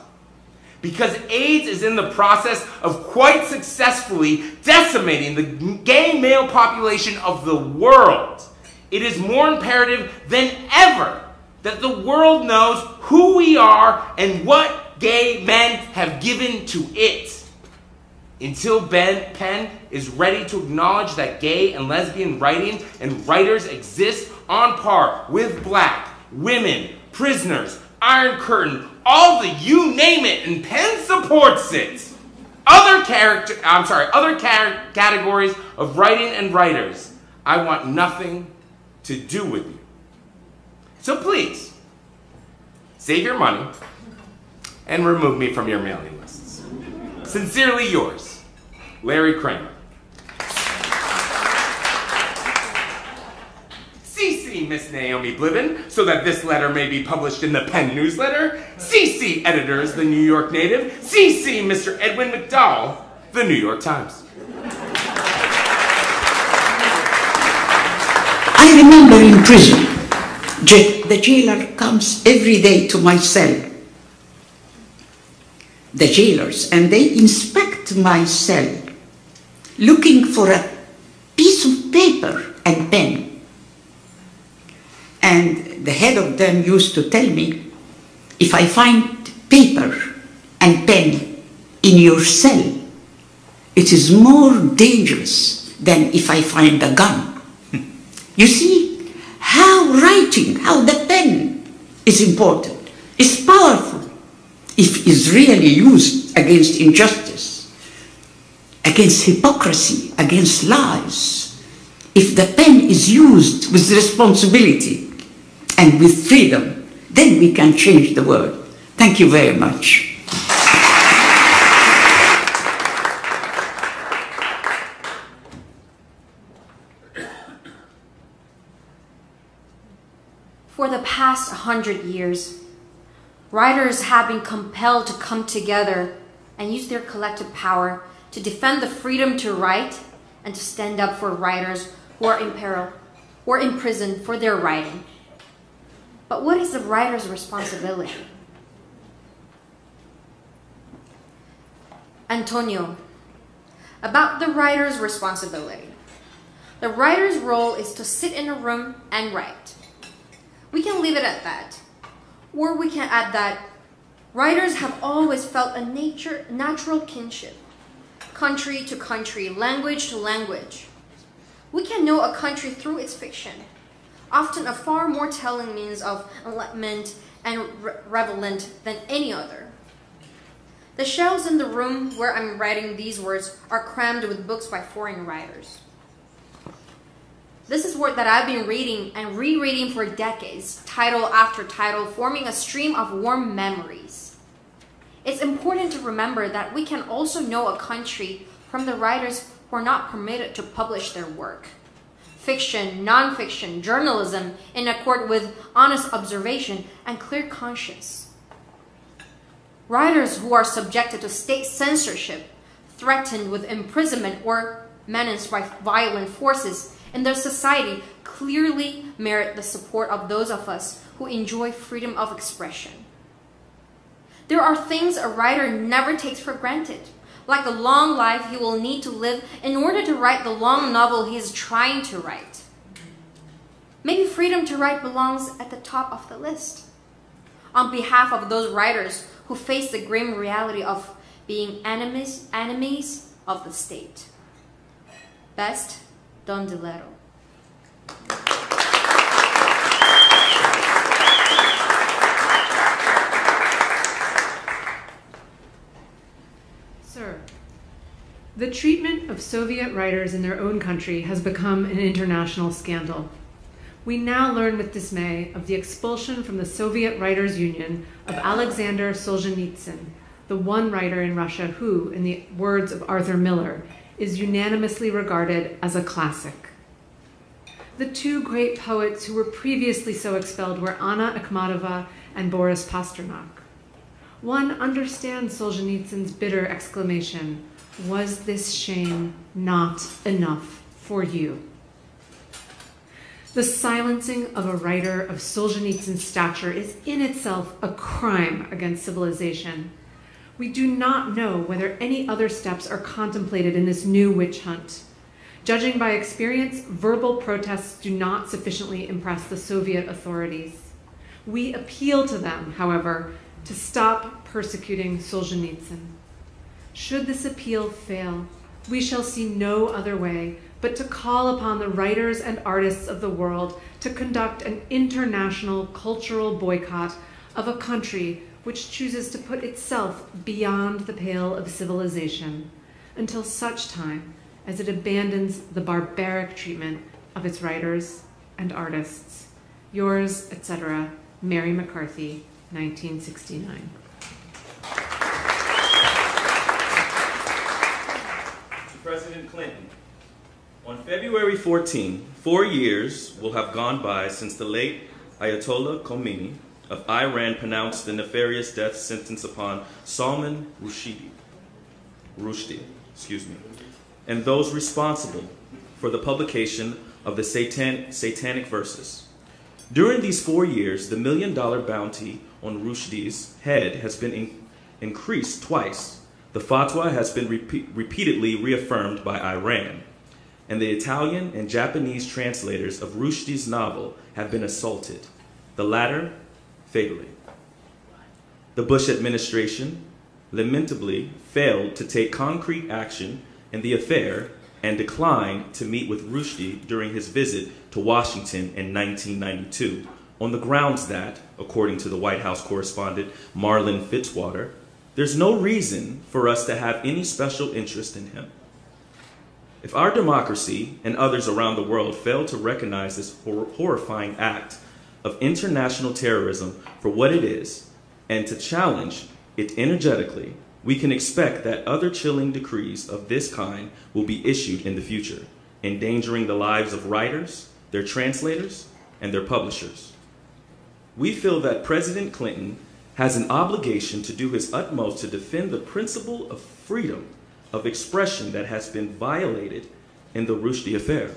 Because AIDS is in the process of quite successfully decimating the gay male population of the world, it is more imperative than ever that the world knows who we are and what gay men have given to it. Until Penn is ready to acknowledge that gay and lesbian writing and writers exist on par with black, women, prisoners, Iron Curtain, all the you name it, and Penn supports it. Other categories of writing and writers, I want nothing to do with you. So please, save your money and remove me from your mailing lists. Sincerely yours, Larry Kramer. CC Miss Naomi Bliven, so that this letter may be published in the Penn newsletter. CC editors, the New York Native. CC Mr. Edwin McDowell, the New York Times. I remember in prison, the jailer comes every day to my cell. The jailers, and they inspect my cell, looking for a piece of paper and pen. And the head of them used to tell me, if I find paper and pen in your cell, it is more dangerous than if I find a gun. You see how writing, how the pen is important, is powerful if it is really used against injustice, against hypocrisy, against lies. If the pen is used with responsibility and with freedom, then we can change the world. Thank you very much. For the past 100 years, writers have been compelled to come together and use their collective power to defend the freedom to write and to stand up for writers who are in peril or imprisoned for their writing. But what is the writer's responsibility? Antonio, about the writer's responsibility. The writer's role is to sit in a room and write. We can leave it at that. Or we can add that writers have always felt a natural kinship, country to country, language to language. We can know a country through its fiction, often a far more telling means of enlightenment and relevant than any other. The shelves in the room where I'm writing these words are crammed with books by foreign writers. This is work that I've been reading and rereading for decades, title after title, forming a stream of warm memories. It's important to remember that we can also know a country from the writers who are not permitted to publish their work. Fiction, non-fiction, journalism in accord with honest observation and clear conscience. Writers who are subjected to state censorship, threatened with imprisonment or menaced by violent forces in their society clearly merit the support of those of us who enjoy freedom of expression. There are things a writer never takes for granted, like the long life he will need to live in order to write the long novel he is trying to write. Maybe freedom to write belongs at the top of the list. On behalf of those writers who face the grim reality of being enemies of the state. Best, Don DeLillo. Sir, the treatment of Soviet writers in their own country has become an international scandal. We now learn with dismay of the expulsion from the Soviet Writers' Union of Alexander Solzhenitsyn, the one writer in Russia who, in the words of Arthur Miller, is unanimously regarded as a classic. The two great poets who were previously so expelled were Anna Akhmatova and Boris Pasternak. One understands Solzhenitsyn's bitter exclamation, "Was this shame not enough for you?" The silencing of a writer of Solzhenitsyn's stature is in itself a crime against civilization. We do not know whether any other steps are contemplated in this new witch hunt. Judging by experience, verbal protests do not sufficiently impress the Soviet authorities. We appeal to them, however, to stop persecuting Solzhenitsyn. Should this appeal fail, we shall see no other way but to call upon the writers and artists of the world to conduct an international cultural boycott of a country which chooses to put itself beyond the pale of civilization until such time as it abandons the barbaric treatment of its writers and artists. Yours, etc., Mary McCarthy, 1969. To President Clinton, on February 14, 4 years will have gone by since the late Ayatollah Khomeini of Iran pronounced the nefarious death sentence upon Salman Rushdie, and those responsible for the publication of the Satanic Verses. During these 4 years, the $1 million bounty on Rushdie's head has been increased twice. The fatwa has been repeatedly reaffirmed by Iran, and the Italian and Japanese translators of Rushdie's novel have been assaulted, the latter fatally. The Bush administration lamentably failed to take concrete action in the affair and declined to meet with Rushdie during his visit to Washington in 1992 on the grounds that, according to the White House correspondent Marlin Fitzwater, there's no reason for us to have any special interest in him. If our democracy and others around the world fail to recognize this horrifying act of international terrorism for what it is and to challenge it energetically, we can expect that other chilling decrees of this kind will be issued in the future, endangering the lives of writers, their translators, and their publishers. We feel that President Clinton has an obligation to do his utmost to defend the principle of freedom of expression that has been violated in the Rushdie affair.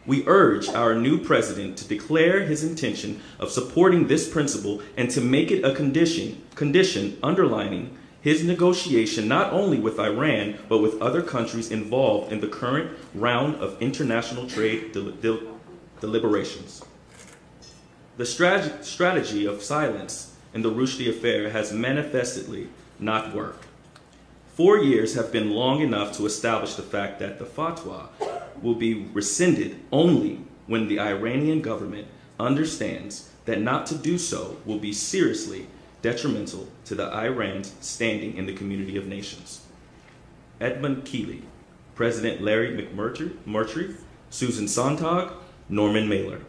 We urge our new president to declare his intention of supporting this principle and to make it a condition underlining his negotiation not only with Iran, but with other countries involved in the current round of international trade deliberations. The strategy of silence in the Rushdie affair has manifestly not worked. 4 years have been long enough to establish the fact that the fatwa will be rescinded only when the Iranian government understands that not to do so will be seriously detrimental to the Iran's standing in the community of nations. Edmund Keeley, President Larry McMurtry, Susan Sontag, Norman Mailer.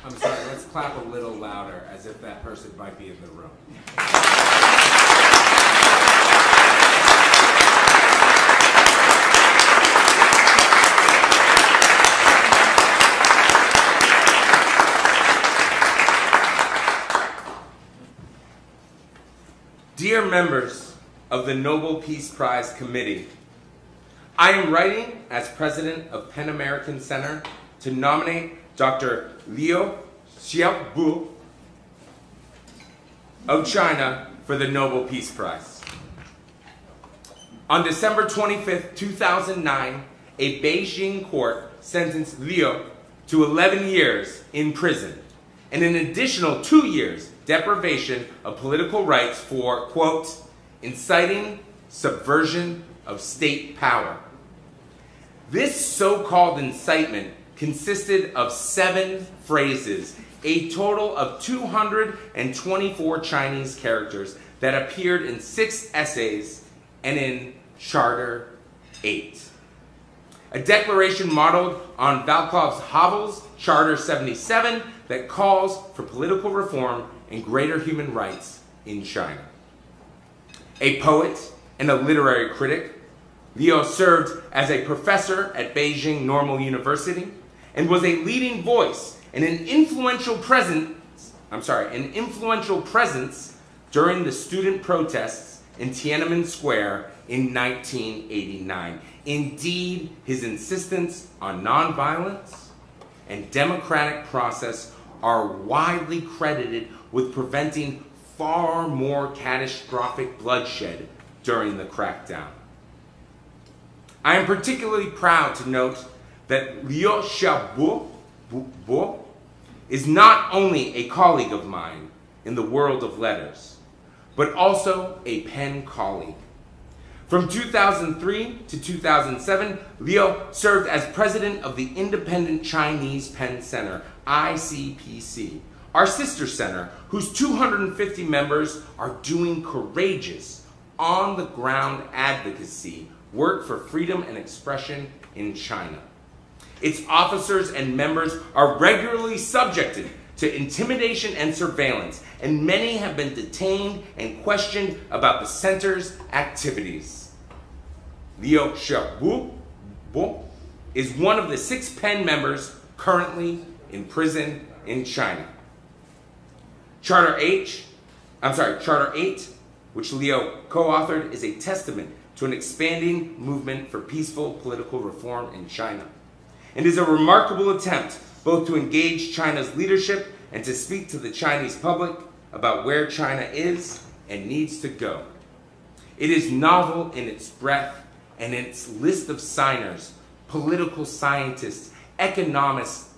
I'm sorry, let's clap a little louder as if that person might be in the room. Dear members of the Nobel Peace Prize Committee, I am writing as president of PEN American Center to nominate Dr. Liu Xiaobo of China for the Nobel Peace Prize. On December 25, 2009, a Beijing court sentenced Liu to 11 years in prison and an additional 2 years deprivation of political rights for, quote, inciting subversion of state power. This so-called incitement consisted of 7 phrases, a total of 224 Chinese characters that appeared in 6 essays and in Charter 8. A declaration modeled on Volkov's Havel's Charter 77 that calls for political reform and greater human rights in China. A poet and a literary critic, Liu served as a professor at Beijing Normal University and was a leading voice and an influential presence during the student protests in Tiananmen Square in 1989. Indeed, his insistence on nonviolence and democratic process are widely credited with preventing far more catastrophic bloodshed during the crackdown. I am particularly proud to note that Liu Xiaobo is not only a colleague of mine in the world of letters, but also a PEN colleague. From 2003 to 2007, Liu served as president of the Independent Chinese PEN Center, ICPC, our sister center, whose 250 members are doing courageous, on-the-ground advocacy work for freedom and expression in China. Its officers and members are regularly subjected to intimidation and surveillance, and many have been detained and questioned about the center's activities. Liu Xiaobo is one of the 6 PEN members currently in prison in China. Charter 8, which Liu co-authored, is a testament to an expanding movement for peaceful political reform in China, and is a remarkable attempt both to engage China's leadership and to speak to the Chinese public about where China is and needs to go. It is novel in its breadth and in its list of signers, political scientists, economists,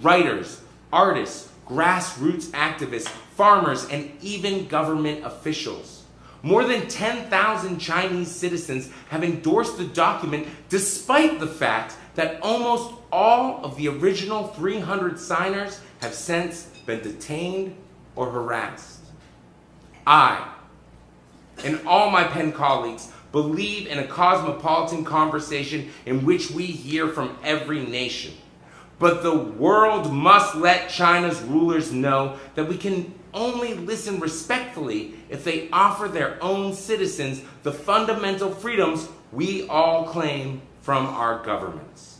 writers, artists, grassroots activists, farmers, and even government officials. More than 10,000 Chinese citizens have endorsed the document despite the fact that almost all of the original 300 signers have since been detained or harassed. I, and all my PEN colleagues, believe in a cosmopolitan conversation in which we hear from every nation. But the world must let China's rulers know that we can only listen respectfully if they offer their own citizens the fundamental freedoms we all claim from our governments.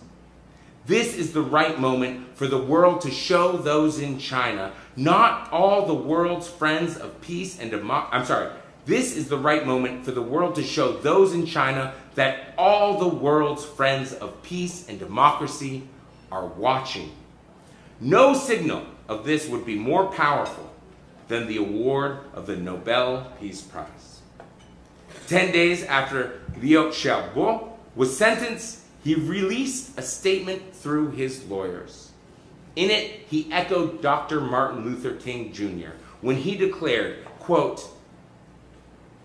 This is the right moment for the world to show those in China, not all the world's friends of peace and This is the right moment for the world to show those in China that all the world's friends of peace and democracy are watching. No signal of this would be more powerful than the award of the Nobel Peace Prize. 10 days after Liu Xiaobo was sentenced, he released a statement through his lawyers. In it, he echoed Dr. Martin Luther King Jr. when he declared, quote,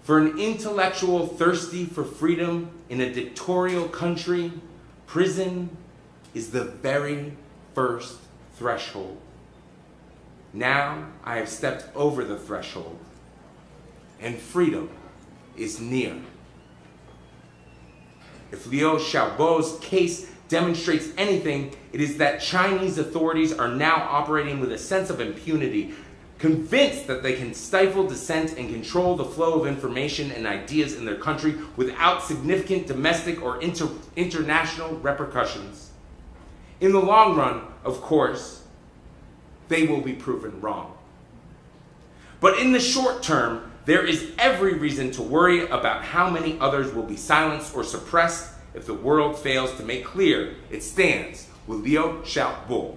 "For an intellectual thirsty for freedom in a dictatorial country, prison is the very first threshold. Now I have stepped over the threshold, and freedom is near." If Liu Xiaobo's case demonstrates anything, it is that Chinese authorities are now operating with a sense of impunity, convinced that they can stifle dissent and control the flow of information and ideas in their country without significant domestic or international repercussions. In the long run, of course, they will be proven wrong. But in the short term, there is every reason to worry about how many others will be silenced or suppressed if the world fails to make clear its stance with Liu Xiaobo.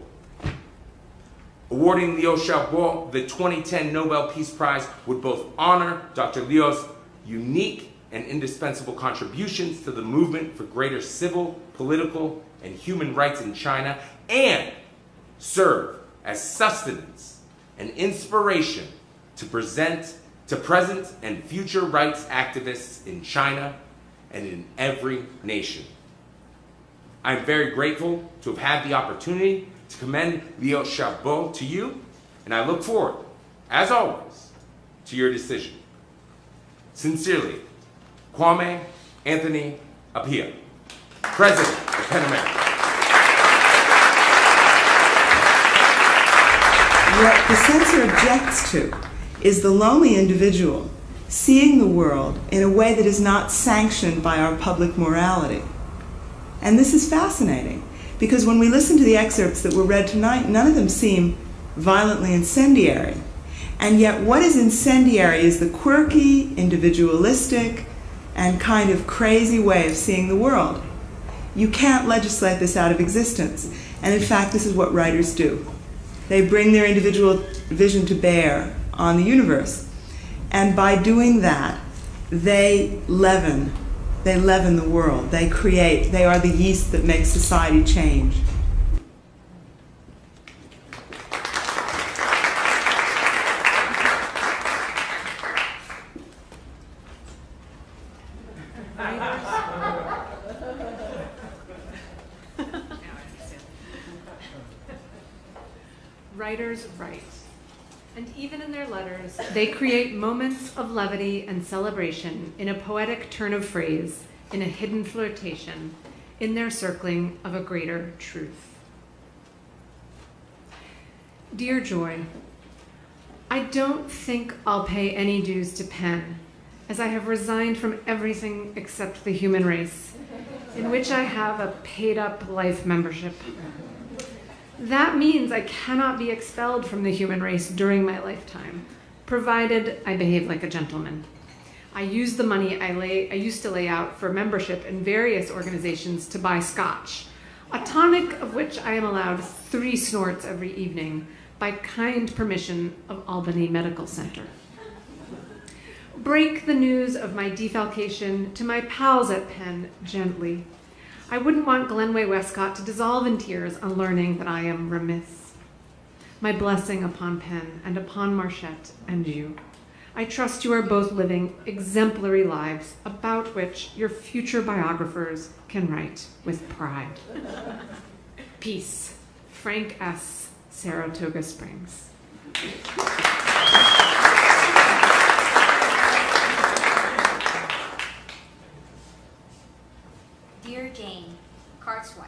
Awarding Liu Xiaobo the 2010 Nobel Peace Prize would both honor Dr. Liu's unique and indispensable contributions to the movement for greater civil, political, and human rights in China, and serve as sustenance and inspiration to present and future rights activists in China and in every nation. I'm very grateful to have had the opportunity to commend Liu Xiaobo to you, and I look forward, as always, to your decision. Sincerely, Kwame Anthony Appiah, President of PEN America. What the censor objects to is the lonely individual seeing the world in a way that is not sanctioned by our public morality. And this is fascinating, because when we listen to the excerpts that were read tonight, none of them seem violently incendiary. And yet what is incendiary is the quirky, individualistic, and kind of crazy way of seeing the world. You can't legislate this out of existence. And in fact, this is what writers do. They bring their individual vision to bear on the universe. And by doing that, they leaven the world. They create, they are the yeast that makes society change. Writers write, and even in their letters, they create moments of levity and celebration in a poetic turn of phrase, in a hidden flirtation, in their circling of a greater truth. Dear Joy, I don't think I'll pay any dues to PEN, as I have resigned from everything except the human race, in which I have a paid-up life membership. That means I cannot be expelled from the human race during my lifetime, provided I behave like a gentleman. I use the money I used to lay out for membership in various organizations to buy scotch, a tonic of which I am allowed 3 snorts every evening by kind permission of Albany Medical Center. Break the news of my defalcation to my pals at PEN gently. I wouldn't want Glenway Westcott to dissolve in tears on learning that I am remiss. My blessing upon PEN and upon Marchette and you. I trust you are both living exemplary lives about which your future biographers can write with pride. Peace. Frank S., Saratoga Springs. Dear Jane, Cart's wife,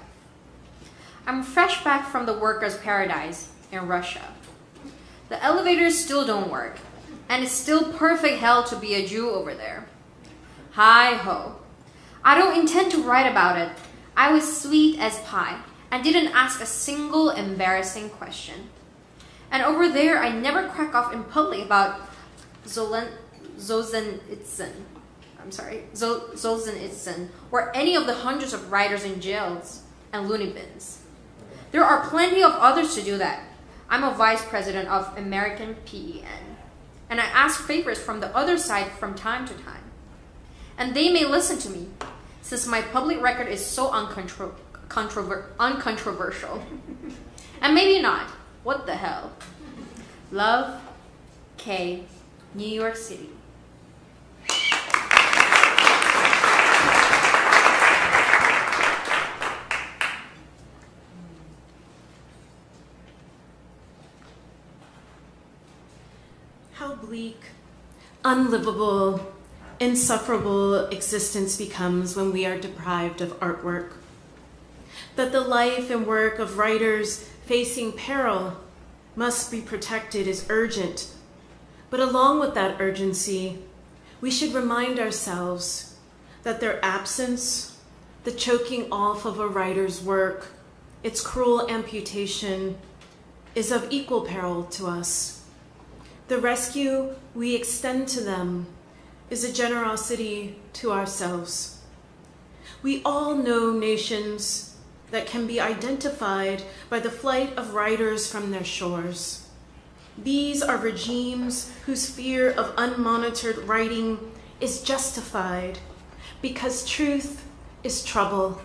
I'm fresh back from the workers' paradise in Russia. The elevators still don't work, and it's still perfect hell to be a Jew over there. Hi-ho. I don't intend to write about it. I was sweet as pie and didn't ask a single embarrassing question. And over there, I never crack off in public about Solzhenitsyn, or any of the hundreds of writers in jails and loony bins. There are plenty of others to do that. I'm a vice president of American PEN, and I ask favors from the other side from time to time. And they may listen to me, since my public record is so uncontroversial. And maybe not. What the hell? Love, K, New York City. How bleak, unlivable, insufferable existence becomes when we are deprived of artwork. That the life and work of writers facing peril must be protected is urgent. But along with that urgency, we should remind ourselves that their absence, the choking off of a writer's work, its cruel amputation, is of equal peril to us. The rescue we extend to them is a generosity to ourselves. We all know nations that can be identified by the flight of writers from their shores. These are regimes whose fear of unmonitored writing is justified because truth is trouble.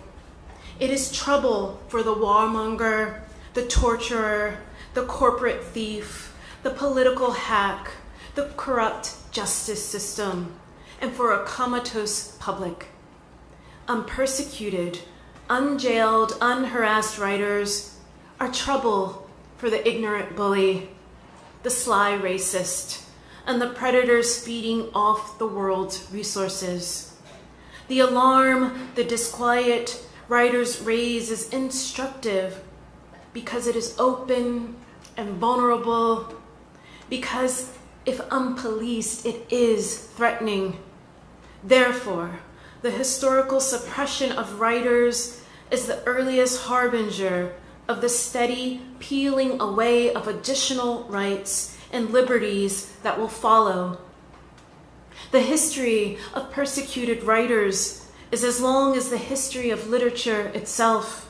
It is trouble for the warmonger, the torturer, the corporate thief, the political hack, the corrupt justice system, and for a comatose public. Unpersecuted, unjailed, unharassed writers are trouble for the ignorant bully, the sly racist, and the predators feeding off the world's resources. The alarm the disquiet writers raise is instructive because it is open and vulnerable, because if unpoliced, it is threatening. Therefore, the historical suppression of writers is the earliest harbinger of the steady peeling away of additional rights and liberties that will follow. The history of persecuted writers is as long as the history of literature itself,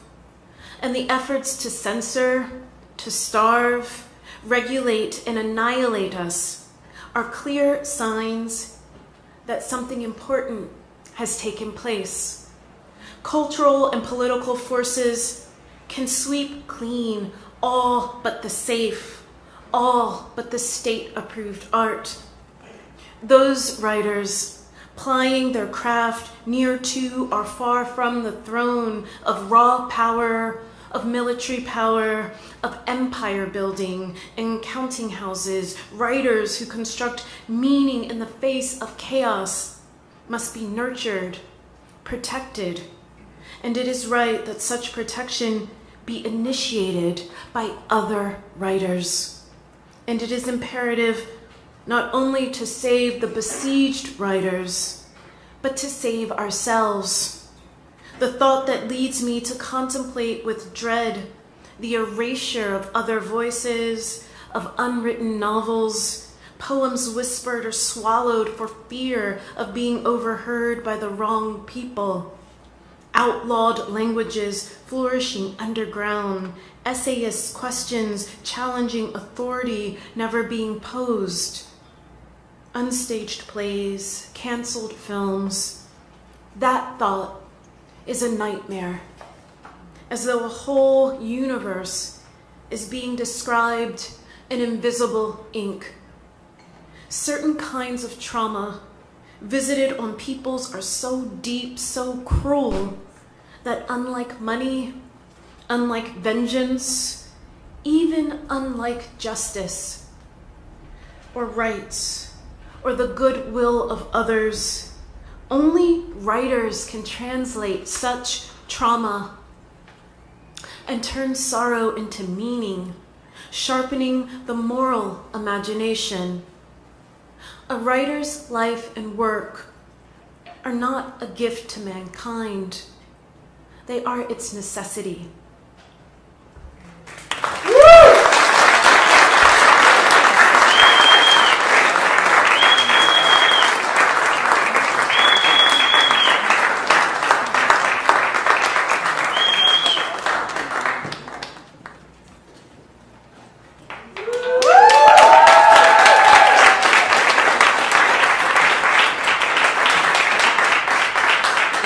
and the efforts to censor, to starve, regulate, and annihilate us are clear signs that something important has taken place. Cultural and political forces can sweep clean all but the safe, all but the state-approved art. Those writers, plying their craft near to or far from the throne of raw power, of military power, of empire building and counting houses, writers who construct meaning in the face of chaos, must be nurtured, protected, and it is right that such protection be initiated by other writers. And it is imperative not only to save the besieged writers, but to save ourselves. The thought that leads me to contemplate with dread the erasure of other voices, of unwritten novels, poems whispered or swallowed for fear of being overheard by the wrong people, outlawed languages flourishing underground, essayist questions challenging authority never being posed, unstaged plays, canceled films. That thought is a nightmare, as though a whole universe is being described in invisible ink. Certain kinds of trauma visited on peoples are so deep, so cruel, that unlike money, unlike vengeance, even unlike justice, or rights, or the goodwill of others, only writers can translate such trauma and turn sorrow into meaning, sharpening the moral imagination. A writer's life and work are not a gift to mankind. They are its necessity.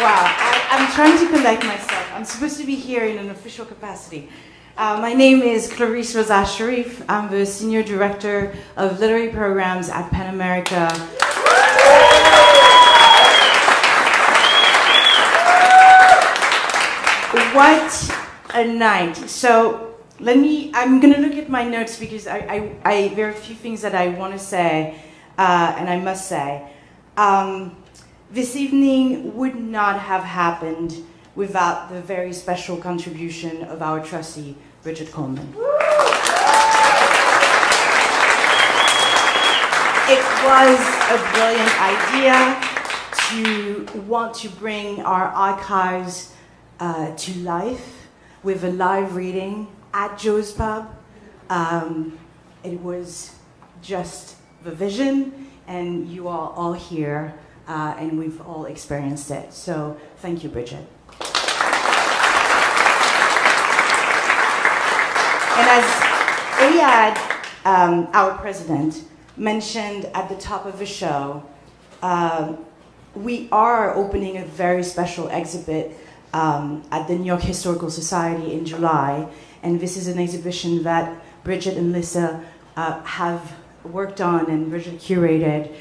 Wow, I'm trying to collect myself. I'm supposed to be here in an official capacity. My name is Clarice Raza Sharif. I'm the Senior Director of Literary Programs at PEN America. What a night. So I'm going to look at my notes because there are a few things that I want to say, and I must say. This evening would not have happened without the very special contribution of our trustee, Bridget Coleman. It was a brilliant idea to want to bring our archives to life with a live reading at Joe's Pub. It was just the vision, and you are all here, and we've all experienced it. So thank you, Bridget. And as Ayad, our president, mentioned at the top of the show, we are opening a very special exhibit at the New York Historical Society in July. And this is an exhibition that Bridget and Lisa have worked on and Bridget curated.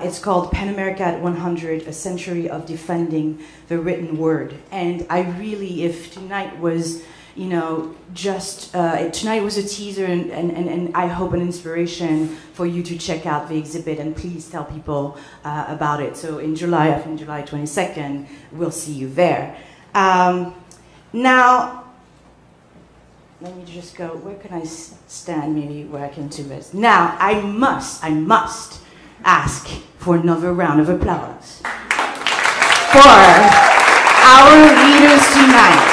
It's called PEN America at 100, A Century of Defending the Written Word. And I really, if tonight was, you know, just, tonight was a teaser and I hope an inspiration for you to check out the exhibit and please tell people about it. So in July, I think July 22nd, we'll see you there. Now, let me just go, where can I stand maybe where I can do this? Now, I must ask for another round of applause for our leaders tonight.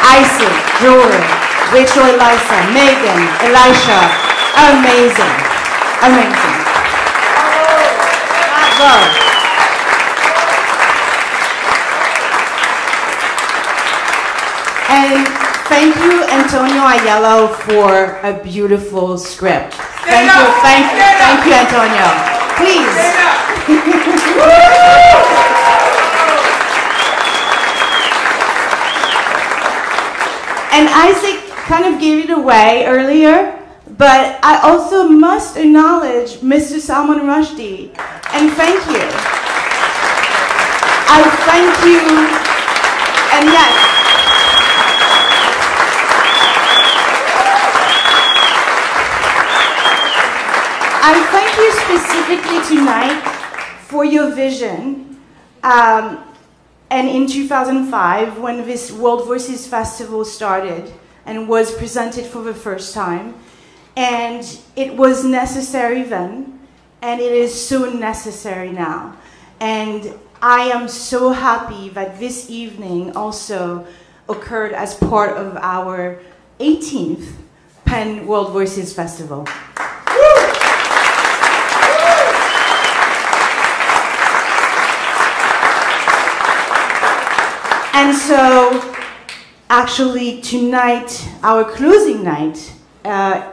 Isaac, Jewher, Rachel, Eliza, Meghan, Elisha. Amazing. Amazing. Bravo. And thank you, Antonio Aiello, for a beautiful script. Thank you, Antonio. Please. And Isaac kind of gave it away earlier, but I also must acknowledge Mr. Salman Rushdie, and thank you. I thank you, and yes, I thank you specifically tonight for your vision. And in 2005, when this World Voices Festival started and was presented for the first time, and it was necessary then, and it is so necessary now. And I am so happy that this evening also occurred as part of our 18th PEN World Voices Festival. And so, actually, tonight, our closing night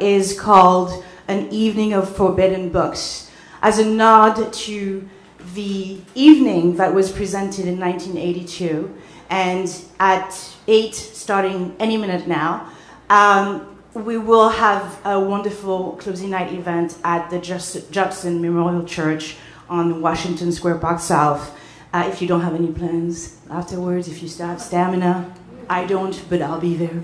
is called An Evening of Forbidden Books, as a nod to the evening that was presented in 1982. And at 8, starting any minute now, we will have a wonderful closing night event at the Judson Memorial Church on Washington Square Park South. If you don't have any plans afterwards, if you still have stamina, I don't, but I'll be there.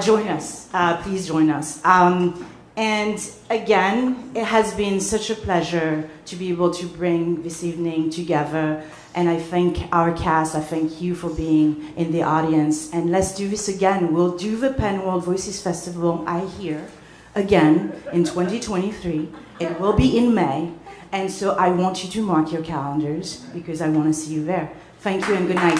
Join us, please join us. And again, it has been such a pleasure to be able to bring this evening together. And I thank our cast, I thank you for being in the audience. And let's do this again. We'll do the PEN World Voices Festival, I hear, again in 2023. It will be in May. And so I want you to mark your calendars because I want to see you there. Thank you and good night.